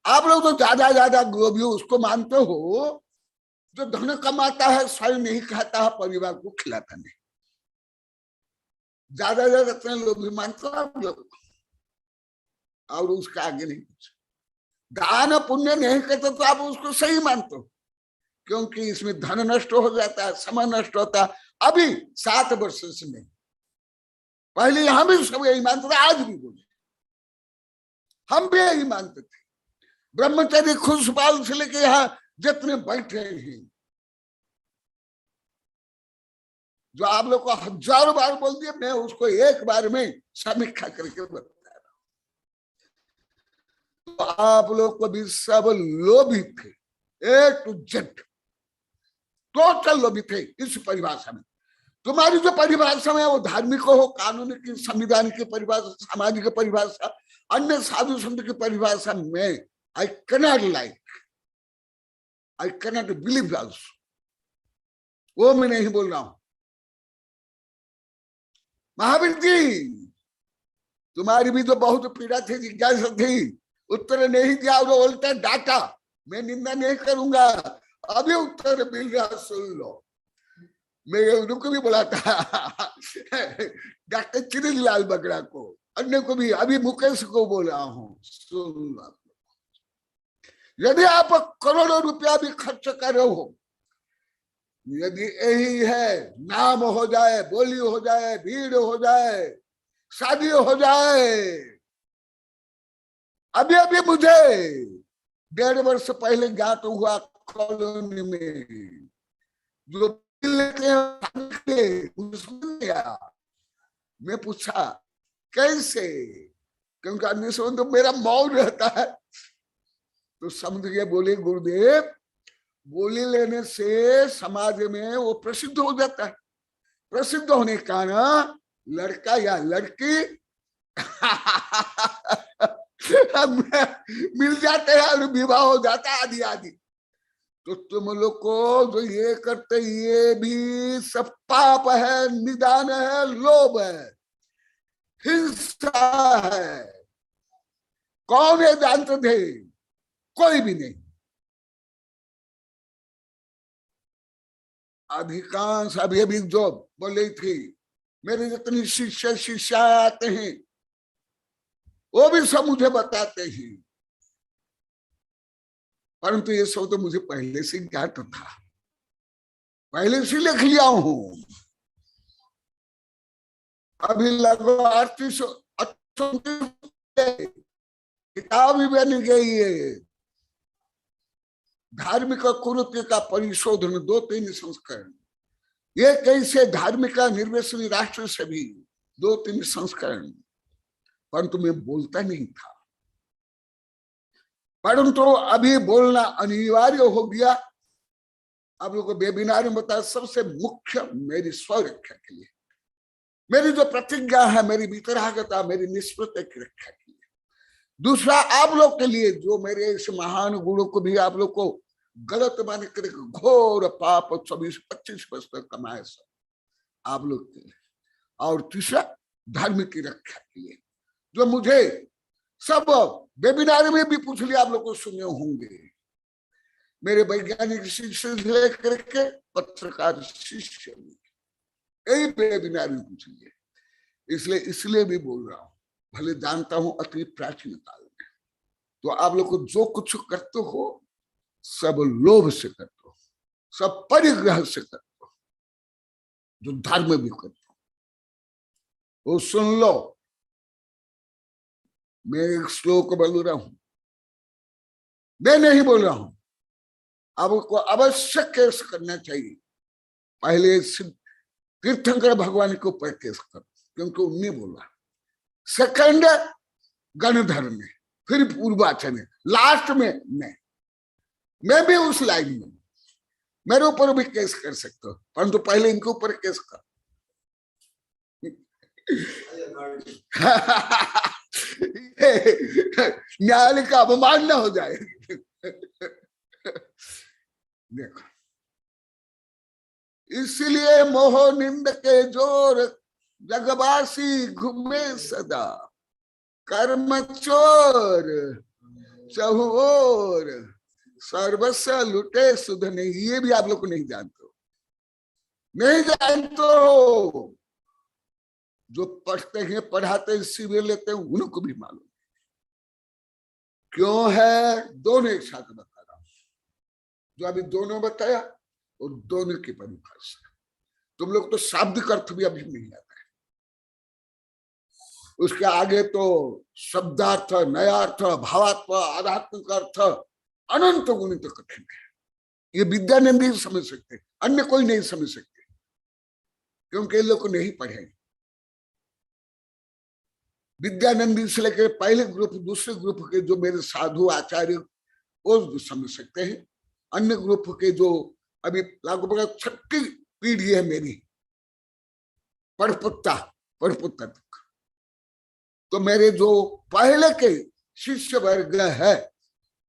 आप लोग तो ज्यादा लोभी उसको मानते हो जो धन कमाता है, स्वयं नहीं खाता है, परिवार को खिलाता नहीं। ज्यादा लोभी मानते हो आप लोग, और उसका आगे नहीं कुछ। दान पुण्य नहीं करते तो आप उसको सही मानते हो, क्योंकि इसमें धन नष्ट हो जाता है, समय नष्ट होता है। अभी 7 वर्ष से नहीं, पहले हम भी सब यही मानते थे, आज भी बोले हम भी यही मानते थे। ब्रह्मचारी खुशपाल से लेके यहाँ जितने बैठे हैं, जो आप लोग को 1000 बार बोल दिया, मैं उसको एक बार में समीक्षा करके बता रहा हूं। तो आप लोग को भी सब लोभी थे, A to Z, टोटल लोभी थे इस परिभाषा में। तुम्हारी जो परिभाषा है वो धार्मिक हो, कानून की, संविधान की परिभाषा, सामाजिक परिभाषा, अन्य साधु संत की परिभाषा में I cannot like, I cannot believe also। वो मैं नहीं बोल रहा हूं। महावीर जी, तुम्हारी भी तो बहुत पीड़ा थी, जिज्ञासा थी, उत्तर नहीं दिया और उल्टा डाटा। मैं निंदा नहीं करूंगा, अभी उत्तर मिल रहा, सुन लो। मैं उनको भी बोला था, डॉक्टर चिरंजीलाल बगड़ा को, अन्य को भी, अभी मुकेश को बोला हूं, सुन लो। यदि आप करोड़ों रुपया भी खर्च कर रहे हो, यदि यही है, नाम हो जाए, बोली हो जाए, भीड़ हो जाए, शादी हो जाए। अभी अभी मुझे 1.5 वर्ष पहले ज्ञात हुआ, कॉलोनी में जो मैं पूछा कैसे, क्योंकि अन्य समय तो मेरा मौन रहता है। तो समझ गए, बोले गुरुदेव, बोली लेने से समाज में वो प्रसिद्ध हो जाता है। प्रसिद्ध होने के कारण लड़का या लड़की मिल जाते हैं और विवाह हो जाता है, आदि आदि। तो तुम लोग को जो ये करते, ये भी सब पाप है, निदान है, लोभ है, हिंसा है। कौन ये जानते थे? कोई भी नहीं। अधिकांश अभी जो बोली थी, मेरे जितनी शिष्य शिष्या आते हैं वो भी सब मुझे बताते हैं, परंतु ये सब तो मुझे पहले से ज्ञात था, पहले से लिख लिया हूं। अभी लगभग 38 किताब भी बन गई है। धार्मिक कुरीति का परिशोधन 2-3 संस्करण, ये कैसे धार्मिक निर्वेशनी राष्ट्र से भी 2-3 संस्करण, परंतु मैं बोलता नहीं था, परंतु अभी बोलना अनिवार्य हो गया। आप लोगों को वेबिनार में बताया, सबसे मुख्य मेरी स्वरक्षा के लिए, मेरी जो प्रतिज्ञा है, मेरी वितरागता, मेरी निष्पत्ति की रक्षा के लिए। दूसरा, आप लोग के लिए, जो मेरे इस महान गुणों को भी आप लोग को गलत मान कर घोर पाप 24-25 वर्ष तक कमाए, सब आप लोग के लिए। और तीसरा, धर्म की रक्षा के लिए, जो मुझे सब वेबिनार में भी पूछ लिया, आप लोग को सुने होंगे, मेरे वैज्ञानिक शिष्य से लेकर के पत्रकार शिष्य, यही वेबिनार में पूछ लिए। इसलिए भी बोल रहा हूं, भले जानता हूं अति प्राचीन काल में, तो आप लोग को जो कुछ करते हो सब लोभ से करते हो, सब परिग्रह से करते हो, जो धर्म भी करते हो वो सुन लो। मैं एक श्लोक बोल रहा हूं, मैं नहीं बोल रहा हूं, आपको अवश्य केस करना चाहिए। पहले तीर्थंकर भगवान के ऊपर केस करो, क्योंकि उन्होंने बोला। सेकंड, गणधर में, फिर पूर्वाचन में, लास्ट में मैं भी उस लाइन में, मेरे ऊपर भी केस कर सकते हो, परंतु पहले इनके ऊपर केस कर। न्यायालय का अपमान न हो जाए। देखो, इसलिए मोह निंद के जोर जगवासी घूमे सदा, कर्म चोर चहुओर सर्वस्व लुटे सुध नहीं। ये भी आप लोग को नहीं जानते हो, नहीं जानते हो। जो पढ़ते हैं, पढ़ाते हैं, शिविर लेते हैं, उनको भी मालूम क्यों है। दोनों एक साथ बता रहा हूं, जो अभी दोनों बताया और दोनों की परिभाषा। तुम लोग तो शाब्दिक अर्थ भी अभी नहीं आता है, उसके आगे तो शब्दार्थ, नयार्थ, भावार्थ, आध्यात्मिक अर्थ अनंत गुणित कठिन है। ये विद्यानंद ही समझ सकते, अन्य कोई नहीं समझ सकते, क्योंकि ये लोग नहीं पढ़े। विद्यानंदी से लेकर पहले ग्रुप, दूसरे ग्रुप के जो मेरे साधु आचार्य वो समझ सकते हैं। अन्य ग्रुप के जो अभी लगभग 6ठी पीढ़ी है मेरी, पढ़पुत्ता तक, तो मेरे जो पहले के शिष्य वर्ग है,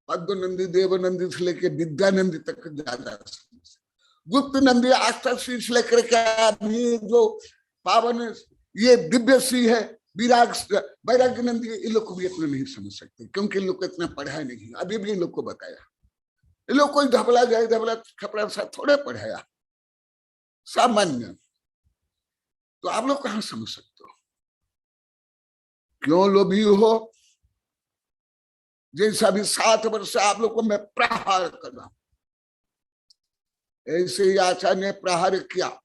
पद्मनंदी, देवनंदी से लेकर विद्यानंदी तक ज्यादा, गुप्त नंदी, आस्था से लेकर के अभी जो पावन ये दिव्य सी है, वैराग्य नंदी, इन लोग को भी इतना नहीं समझ सकते, क्योंकि इन लोग को इतना पढ़ा नहीं। अभी भी इन लोग को बताया, इन लोग कोई धबला जाए, धबला खपड़ा सा थोड़े पढ़ाया, सामान्य। तो आप लोग कहां समझ सकते हो? क्यों लोभी हो? जैसा भी 7 वर्ष आप लोग को मैं प्रहार कर रहा हूं, ऐसे ही आचार्य ने प्रहार किया।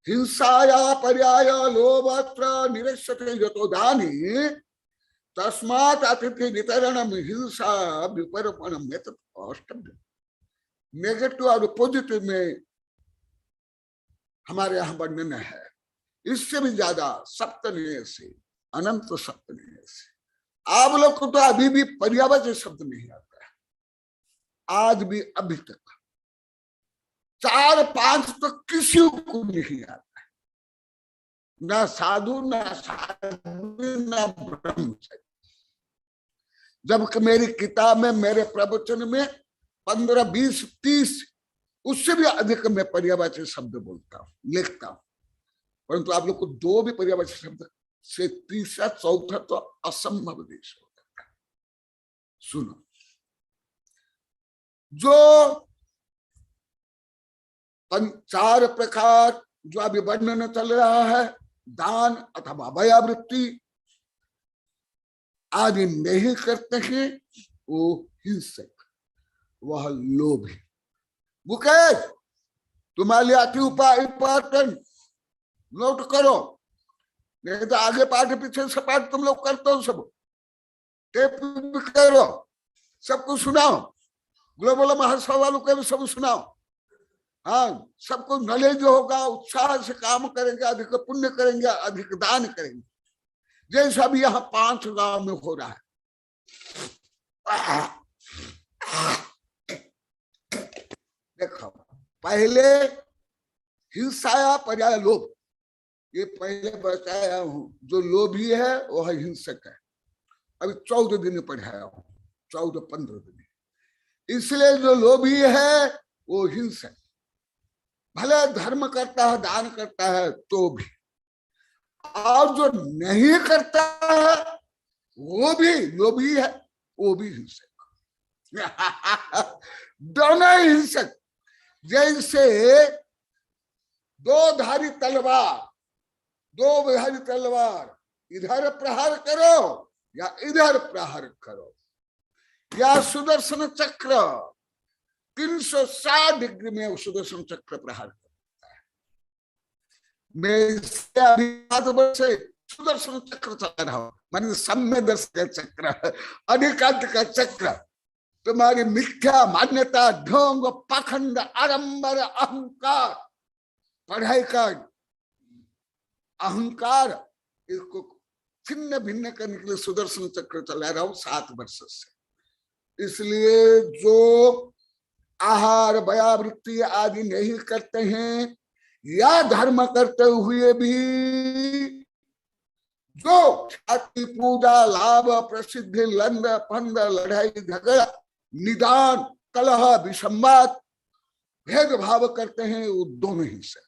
हिंसाया पर्याय लोभत्र निरस्यते यतो दानी तस्मात् अतिथि वितरणम हिंसा विपर्पणम अष्टभ्य। नेगेटिव और पॉजिटिव में हमारे यहाँ वर्णन है, इससे भी ज्यादा सप्तनीय से अनंत सप्तनीय से। आप लोग को तो अभी भी पर्यावरण शब्द नहीं आता है, आज भी अभी तक 4-5 तो किसी को नहीं आता है, ना साधु, ना साधु, ना ब्रह्मचारी। जबकि मेरी किताब में, मेरे प्रवचन में 15, 20, 30 उससे भी अधिक मैं पर्यायवाची शब्द बोलता हूँ, लिखता हूँ, परंतु आप लोग को 2 भी पर्यायवाची शब्द से 3रा 4था तो असंभव देश होता है। सुनो, जो 4 प्रकार जो अभी वर्णन चल रहा है, दान अथवा भयावृत्ति आदि नहीं करते हैं, वो हिंसक, वह लोभी। मुकेश, तुम्हारे लिए अति उपाय इंपॉर्टेंट, नोट करो, नहीं तो आगे पाठ पीछे से पाठ तुम लोग करते हो, सब टेप करो, सबको सुनाओ, ग्लोबल महासभा वालों को भी सब सुनाओ। हाँ, सबको नॉलेज होगा, उत्साह से काम करेंगे, अधिक पुण्य करेंगे, अधिक दान करेंगे, जैसा भी यहाँ 5 गांव में हो रहा है। देखो, पहले हिंसाया पर्याय लोभ, ये पहले बताया हूं। जो लोभी है वह हिंसक है। अभी 14 दिन पढ़ाया हूं, 14-15 दिन। इसलिए जो लोभी है वो हिंसक, भले धर्म करता है, दान करता है तो भी, और जो नहीं करता है वो भी लोभी है, वो भी हिंसक। दोनों ही हिंसक। जैसे दो धारी तलवार, इधर प्रहार करो या इधर प्रहार करो, या सुदर्शन चक्र 360 डिग्री में सुदर्शन चक्र प्रहार करता है। मैं इससे अभी 7 वर्ष से सुदर्शन चक्र चला रहा हूं, मानी सम्य दर्श का चक्र, अधिकांत का चक्र। तुम्हारी मिथ्या मान्यता, ढोंग, पाखंड, आडंबर, अहंकार, पढ़ाई का अहंकार, इसको छिन्न भिन्न करने के लिए सुदर्शन चक्र चला रहा हूं 7 वर्ष से। इसलिए जो आहार व्यावृत्ति आदि नहीं करते हैं, या धर्म करते हुए भी जो ख्याति, पूजा, लाभ, प्रसिद्धि, लंड फंड, लड़ाई झगड़ा, निदान, कलह, विसंवाद, भेदभाव करते हैं, वो दोनों ही से।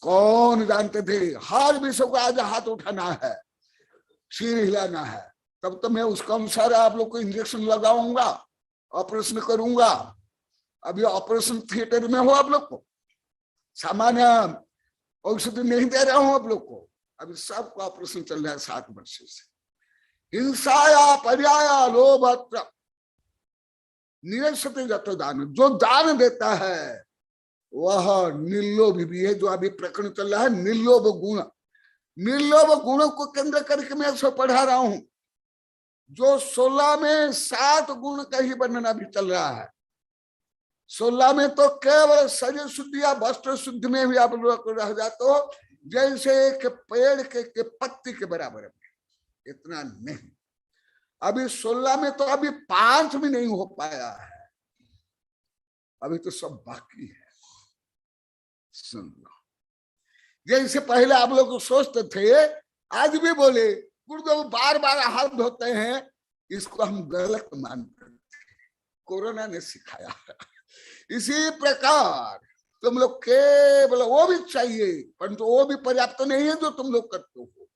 कौन जानते थे हर विषय को आज हाथ उठाना है, सिर हिलाना है, तब तो मैं उसका अनुसार आप लोग को इंजेक्शन लगाऊंगा, ऑपरेशन करूंगा। अभी ऑपरेशन थिएटर में हो आप लोग को, सामान्य औषधि नहीं दे रहा हूं आप लोग को। अभी सबका ऑपरेशन चल रहा है 7 वर्ष से। हिंसाया पर्याया लोभ निरसते जातो दान, जो दान देता है वह निर्लोभ भी है। जो अभी प्रकरण चल रहा है निर्लोभ गुण, निर्लोभ गुणों को केंद्र करके मैं इसको पढ़ा रहा हूं। जो 16 में 7 गुण का ही वर्णन अभी चल रहा है। 16 में तो केवल शरीर शुद्धि या वस्त्र शुद्धि में भी आप लोग रह जाते हो, जैसे एक पेड़ के पत्ती के बराबर है, इतना नहीं। अभी 16 में तो अभी 5 भी नहीं हो पाया है, अभी तो सब बाकी है। सुन लो, जैसे पहले आप लोग सोचते थे, आज भी बोले गुरुदेव बार बार हाथ धोते हैं, इसको हम गलत मानते थे, कोरोना ने सिखाया। इसी प्रकार तुम लोग केवल वो भी चाहिए, परंतु वो भी पर्याप्त नहीं है जो तुम लोग करते हो।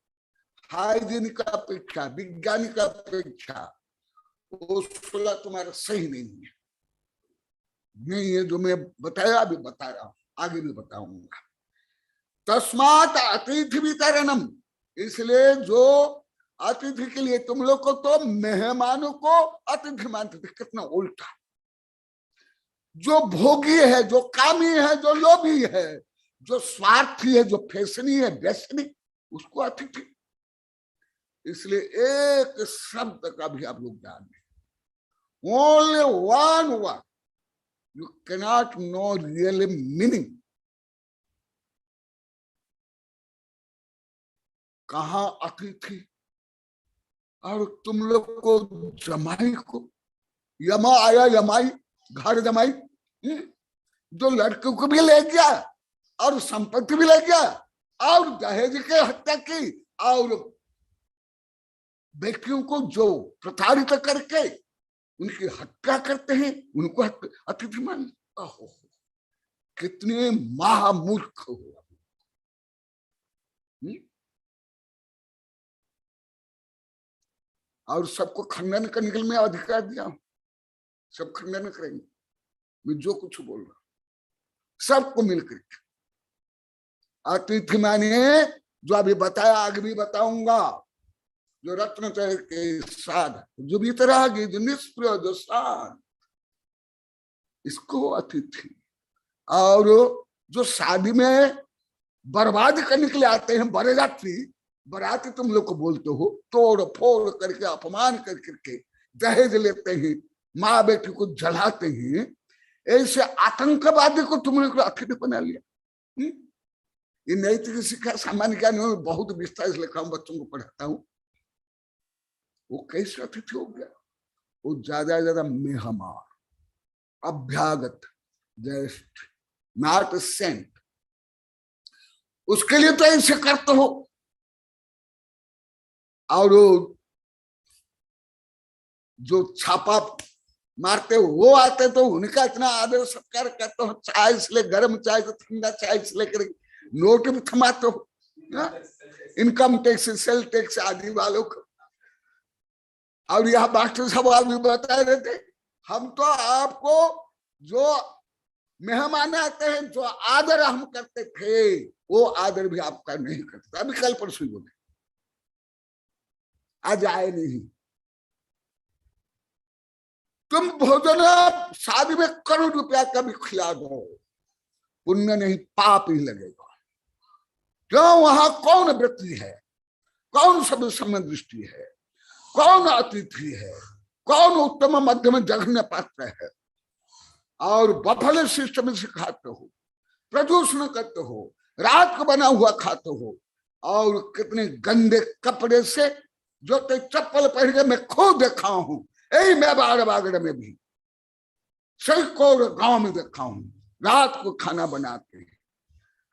हाइजीनिक अपेक्षा, वैज्ञानिक अपेक्षा वो 16 तुम्हारा सही नहीं है, जो मैं बताया अभी बता रहा हूं, आगे भी बताऊंगा। तस्मात अतिथि वितरणम, इसलिए जो अतिथि के लिए, तुम लोग को तो मेहमानों को अतिथि मानते थे, कितना उल्टा। जो भोगी है, जो कामी है, जो लोभी है, जो स्वार्थी है, जो फैशनी है, व्यसनी, उसको अतिथि। इसलिए एक शब्द का भी आप लोग ध्यान दें, only one word, you cannot know real meaning. कहाँ अतिथि, और तुम लोग को जमाई को, यमा आया, यमाई घर जमाई, जो लड़कों को भी ले गया और संपत्ति भी ले गया और दहेज के हत्या की, और बेटियों को जो प्रताड़ित करके उनकी हत्या करते हैं, उनको अतिथि मान। कितने महामूर्ख हो। और सबको खंडन करने के लिए मैं अधिकार दिया हूं, सब खंडन करेंगे। मैं जो कुछ बोल रहा हूं सबको मिलकर। अतिथि माने जो अभी बताया, आगे भी बताऊंगा, जो रत्न के साध, जो भीतरागी, जो निष्प्रिय, जो शांत, इसको अतिथि। और जो शादी में बर्बाद करने के लिए आते हैं, बराती तुम लोग को बोलते हो, तोड़ फोड़ करके, अपमान करके दहेज लेते हैं, माँ बेटी को जलाते हैं, ऐसे आतंकवादी को तुमने अतिथि बना लिया। ये नैतिक शिक्षा सामान्य ज्ञान में बहुत विस्तार से लिखा हूं, बच्चों को पढ़ाता हूं। वो कैसे अतिथि हो गया? वो ज्यादा ज्यादा मेहमान, अभ्यागत, गेस्ट, नॉट सेंट। उसके लिए तो ऐसे करते हो। और जो छापा मारते हो वो आते तो उनका इतना आदर सत्कार करते हो, चाय इसलिए गर्म चाय से ठंडा चाय से लेकर नोट भी थमाते हो, इनकम टैक्स, सेल टैक्स आदि वालों को। और यह मास्टर साहब आदमी बता रहे थे, हम तो आपको जो मेहमान आते हैं जो आदर हम करते थे वो आदर भी आपका नहीं करते। अभी कल परसों बोले, आज आए नहीं। तुम भोजन शादी में करोड़ रुपया का भी खिला दो, पुण्य नहीं पाप ही लगेगा। क्यों? वहां कौन व्यक्ति है, कौन सब समदृष्टि है, कौन अतिथि है, कौन उत्तम मध्यम जघन्य पात्र है। और बफल सिस्टम से खाते हो, प्रदूषण करते हो, रात को बना हुआ खाते हो, और कितने गंदे कपड़े से जो ते चप्पल पहन के मैं खुद देखा हूं, यही मैं बागड़ में भी सैकड़ों गांव में देखा हूं, रात को खाना बनाते हैं,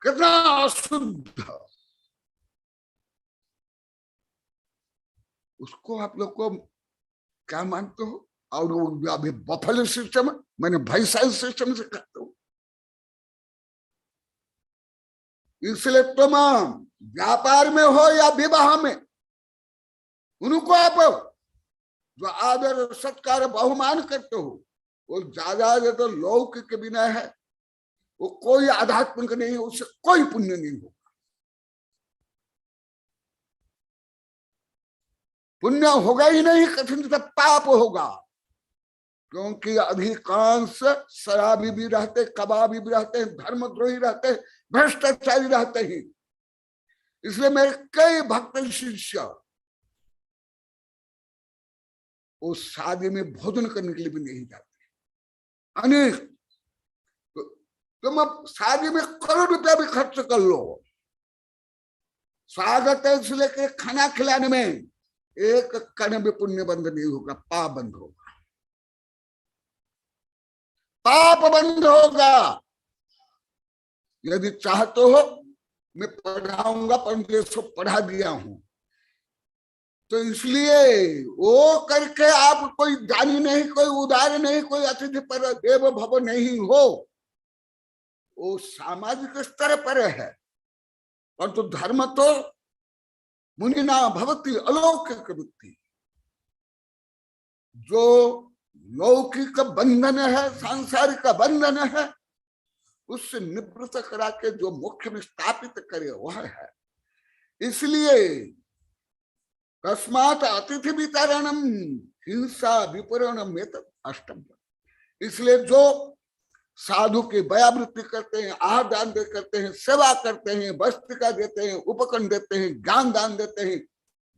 कितना अशुद्ध। उसको आप लोग को क्या मानते हो? और वो अभी बफल सिस्टम, मैंने भाईसाई सिस्टम से कहते हो। इसलिए तुम व्यापार में हो या विवाह में, उनको आप जो आदर सत्कार बहुमान करते हो वो ज्यादा तो लौकिक के बिना है, वो कोई आध्यात्मिक नहीं है, उससे कोई पुण्य नहीं होगा। पुण्य होगा ही नहीं, कठिन से पाप होगा। क्योंकि अधिकांश शराबी भी रहते, कबाबी भी रहते हैं, धर्मद्रोही रहते हैं, भ्रष्टाचारी रहते हैं। इसलिए मेरे कई भक्त शिष्य उस शादी में भोजन करने के लिए भी नहीं जाते। अनेक तुम अब शादी में करोड़ रुपया भी खर्च कर लो, स्वागत है इसलिए के खाना खिलाने में एक कण भी पुण्य बंद नहीं होगा, पाप बंद होगा, पाप बंद होगा। यदि चाहते हो मैं पढ़ाऊंगा, पर सब पढ़ा दिया हूं, तो इसलिए वो करके आप कोई दानी नहीं, कोई उदार नहीं, कोई अतिथि पर देव भव नहीं हो। वो सामाजिक स्तर पर है, और तो धर्म तो मुनिना भवति अलौकिक वृत्ति। जो लौकिक बंधन है, सांसारिक बंधन है, उससे निवृत्त करा के जो मोक्ष में स्थापित करे वह है। इसलिए कस्मात अतिथि वितरणम हिंसा विपरणम अष्टम। इसलिए जो साधु की व्यावृत्ति करते हैं, आहार दान करते हैं, सेवा करते हैं, वस्त्रिका देते हैं, उपकरण देते हैं, ज्ञान दान देते हैं,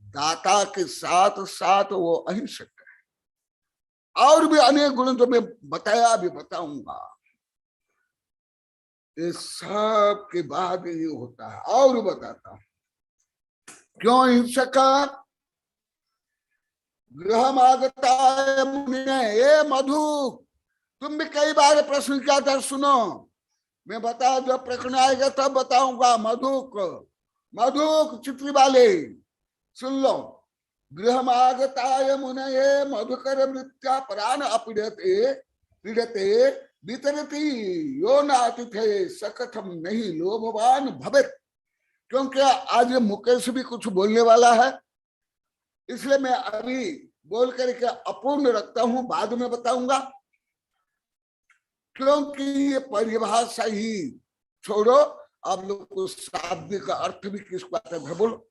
दाता के साथ साथ वो अहिंसक है। और भी अनेक गुण जो मैं बताया, अभी बताऊंगा। ये सब के बाद ये होता है। और बताता हूं क्यों हिंसक। गृहमागता ये मधु, तुम भी कई बार प्रश्न किया था, सुनो मैं बता, जब प्रकरण आएगा तब बताऊंगा। मधुक चित्री वाले सुन लो। गृहमागताय मुनये मधुकर मृत्या प्राण अपीडते पीड़ते वितरती यो नातिथे सकथम नहीं लोभवान भवेत्। क्योंकि आज मुकेश भी कुछ बोलने वाला है, इसलिए मैं अभी बोल करके अपूर्ण रखता हूं, बाद में बताऊंगा। क्योंकि ये परिभाषा ही छोड़ो, आप लोग को शाब्दिक अर्थ भी किसको आता है बोलो।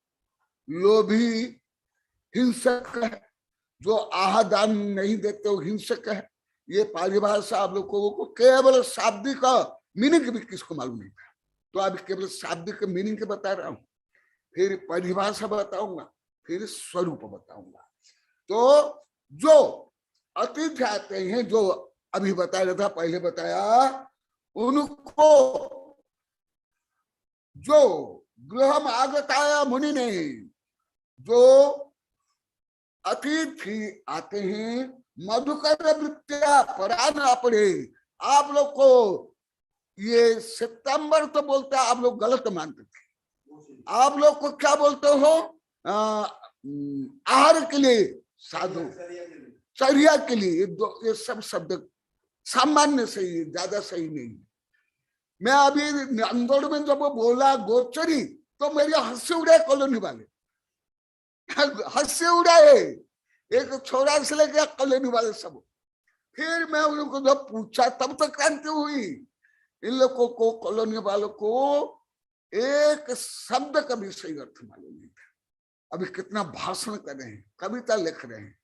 लोभी हिंसक है, जो आहादान नहीं देते वो हिंसक है। ये परिभाषा आप लोगों को केवल शाब्दिक मीनिंग भी किसको मालूम नहीं था, तो अभी केवल शाब्दिक मीनिंग के बता रहा हूं, फिर परिभाषा बताऊंगा, फिर स्वरूप बताऊंगा। तो जो अतिथि आते हैं, जो अभी बताया था, पहले बताया, उनको जो गृह आगताया मुनि ने, जो अतिथि आते हैं, मधुकर वृत्तिया परान अपने, आप लोग को ये सितंबर तो बोलते आप लोग गलत मानते थे। आप लोग को क्या बोलते हो? आहार के लिए साधु, चर्या के लिए, ये सब शब्द सामान्य सही है, ज्यादा सही नहीं। मैं अभी इंदौर में जब वो बोला गोचरी, तो मेरे हंसी उड़ाए कॉलोनी वाले, हंसी उड़ाए, एक छोरा से लेके कॉलोनी वाले सब। फिर मैं उनको जब पूछा तब तक क्रांति हुई। इन लोगों को, कॉलोनी वालों को एक शब्द का भी सही अर्थ मालूम नहीं था। अभी कितना भाषण कर रहे हैं, कविता लिख रहे हैं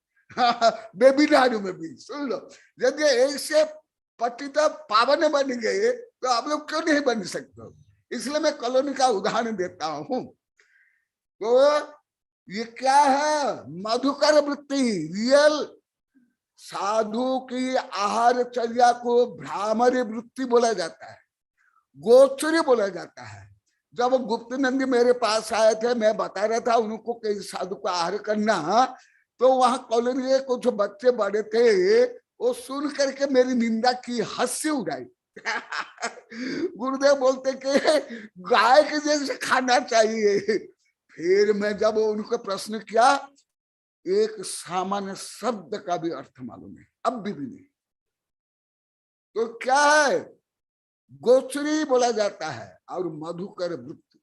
वेबिनार में भी। सुन लो, यदि ऐसे पतिता पावन बन गए तो आप लोग क्यों नहीं बन सकते? इसलिए मैं कॉलोनी का उदाहरण देता हूं। तो ये क्या है? मधुकर वृत्ति, रियल साधु की आहार चर्या को भ्रामरी वृत्ति बोला जाता है, गोचरी बोला जाता है। जब गुप्त नंदी मेरे पास आए थे, मैं बता रहा था उनको कि साधु को आहार करना, तो वहां कॉलोनी के कुछ बच्चे बड़े थे, वो सुन करके मेरी निंदा की, हंसी उड़ाई। गुरुदेव बोलते कि गाय के जैसे खाना चाहिए। फिर मैं जब उनको प्रश्न किया, एक सामान्य शब्द का भी अर्थ मालूम नहीं, अब भी नहीं। तो क्या है? गोचरी बोला जाता है। और मधुकर वृत्ति,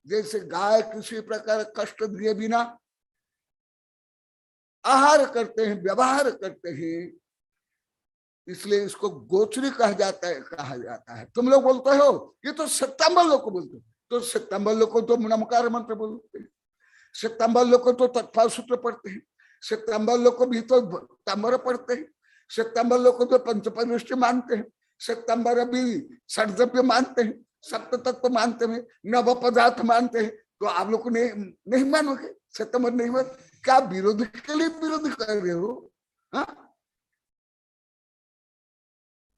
जैसे गाय किसी प्रकार कष्ट दिए बिना आहार करते हैं, व्यवहार करते हैं, इसलिए इसको गोचरी कहा जाता है। तुम लोग बोलते हो ये तो सितंबर लोग को बोलते हो, तो सितंबर लोग को तो नमकार मंत्र बोलते हैं, सितंबर लोग को तो तत्फल सूत्र पढ़ते हैं, सितंबर लोग को भी तो तंबर पढ़ते हैं, सितंबर लोग को तो पंचपरिष्ठ मानते हैं, सितंबर अभी षड्द्रव्य मानते हैं, सप्त तत्व मानते हैं, नव पदार्थ मानते हैं। तो आप लोग को नहीं मानोगे? सितंबर नहीं मान, क्या विरोध के लिए विरोध कर रहे हो? हाँ,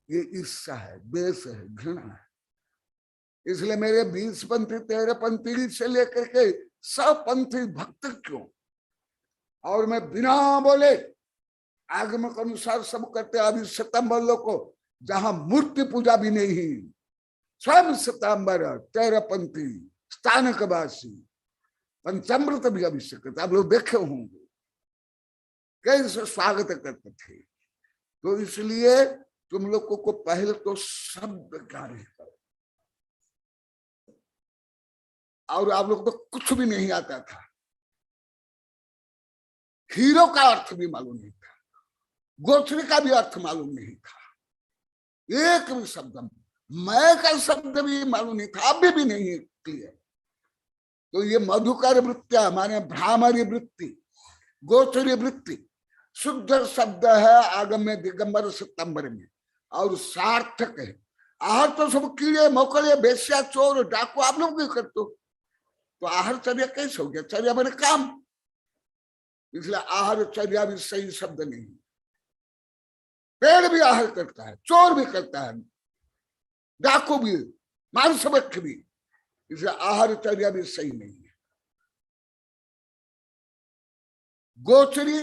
ये ईर्ष्या है, द्वेष है, घृणा है। इसलिए मेरे 20 पंथी 13 पंथी से लेकर के सब पंथी भक्त क्यों, और मैं बिना बोले आगम के अनुसार सब करते। अभी सितंबर लोग को जहां मूर्ति पूजा भी नहीं, स्वयं सितंबर 13 पंथी स्थानक वासी पंचामृत भी अभिषेक करते, आप लोग देखे होंगे कैसे स्वागत करते थे। तो इसलिए तुम लोगों को पहले तो शब्द ज्ञान करो, और आप लोग तो कुछ भी नहीं आता था, हीरो का अर्थ भी मालूम नहीं था, गोचरी का भी अर्थ मालूम नहीं था, एक भी शब्द, मैं का शब्द भी मालूम नहीं था, अभी भी नहीं क्लियर। तो ये मधुकर वृत्तिया माने भ्रामरी वृत्ति, गोचरी वृत्ति शुद्ध शब्द है आगम में, दिगंबर सितंबर में, और सार्थक है। आहार तो सब कीड़े मकोड़े बेस्या चोर डाकू आप लोग भी करते हो, तो आहार चर्या कैसे हो गया? चर्या मैंने काम, इसलिए आहार चर्या भी सही शब्द नहीं। पेड़ भी आहार करता है, चोर भी करता है, डाकू भी, मांसभक्षी भी, इसलिए आहार चर्या भी सही नहीं है। गोचरी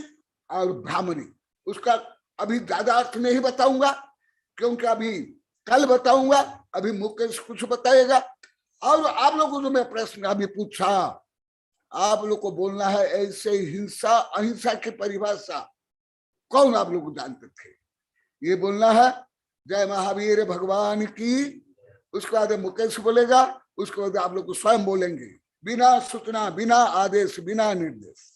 और ब्राह्मणी, उसका अभी ज्यादा अर्थ नहीं बताऊंगा, क्योंकि अभी कल बताऊंगा, अभी मुकेश कुछ बताएगा। और आप लोगों को जो मैं प्रश्न अभी पूछा, आप लोग को बोलना है ऐसे हिंसा अहिंसा की परिभाषा कौन आप लोग जानते थे, ये बोलना है। जय महावीर भगवान की, उसके बाद मुकेश बोलेगा, उसके बाद आप लोग स्वयं बोलेंगे, बिना सूचना, बिना आदेश, बिना निर्देश।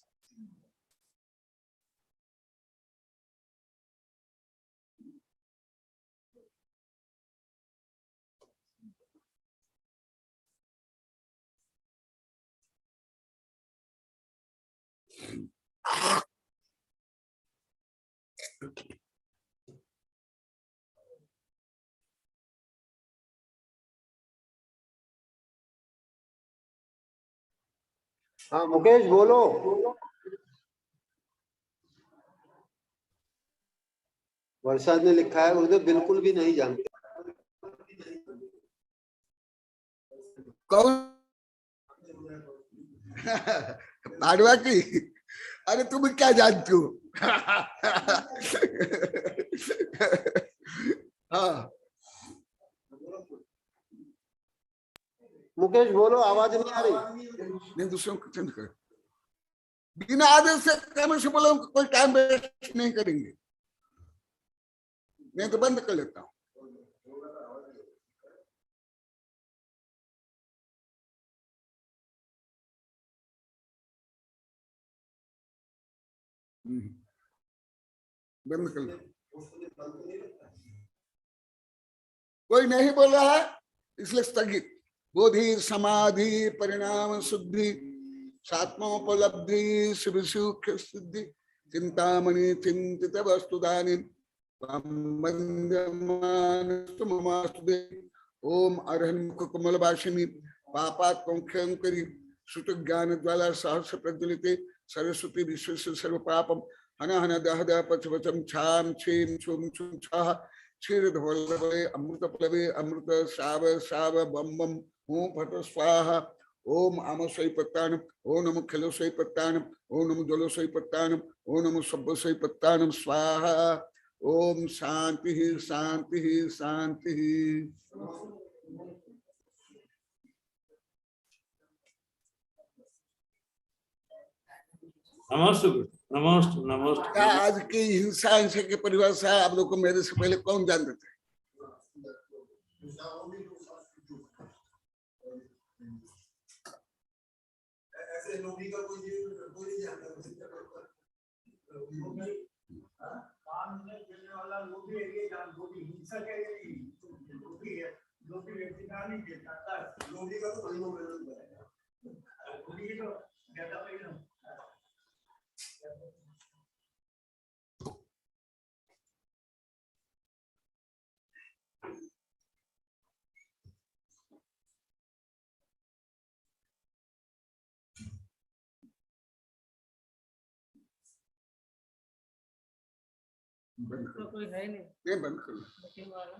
हाँ मुकेश बोलो। वर्षा ने लिखा है गुरुदेव बिल्कुल भी नहीं जानते। कौन? मारवा की? अरे तुम क्या जानते हो? हाँ मुकेश बोलो, आवाज नहीं आ रही। नहीं, दूसरों को चंद कर बिना आदेश से काम से बोलो, कोई टाइम वेस्ट नहीं करेंगे। मैं तो बंद कर लेता हूँ। बंद कर लो। कोई नहीं बोल रहा है इसलिए स्थगित। बोधि समाधि परिणाम शुद्धि सात्मोपलब्धि शिव सुख सिद्धि चिंतामणि चिंतित वस्तुदानि ओम अरहन्मुख कमलवासिनी पापात् पंख्यंकरी श्रुत ज्ञान ज्वाला सहस्र प्रज्वलिते सरस्वती विश्व सर्व पापम हन हन दह दह पच पचम छाम छीम छुम छुम छाह क्षीर धवलवे अमृत प्लवे अमृत साव साव बम बम ओम फट स्वाहा ओम आम सई पत्तान ओम नमो खिलो सई पत्तान ओम नमो जलो सई पत्तान ओम नमो सब सई पत्तान स्वाहा ओम शांति शांति शांति। नमस्ते नमस्ते नमस्ते। क्या आज की हिंसा हिंसा की परिभाषा आप लोग को मेरे से पहले कौन जानते थे? ऐसे लोभी का कोई नहीं जानता। काम में करने वाला लोभी है, ये जान लोभी हिंसा के लिए लोभी है। लोभी व्यक्ति का नहीं देता, लोभी का तो नहीं होगा। लोभी तो ज्यादा नहीं ना। तो कोई है नहीं। ये बंद कर लो। बुकिंग वाला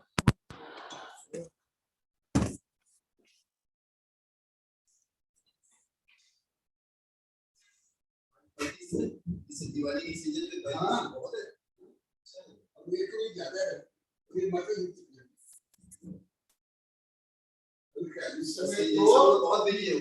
इस दिवाली की सीजन पे बहुत है। अब ये कोई ज्यादा है, ये मत इस समय तो बहुत बिजी है।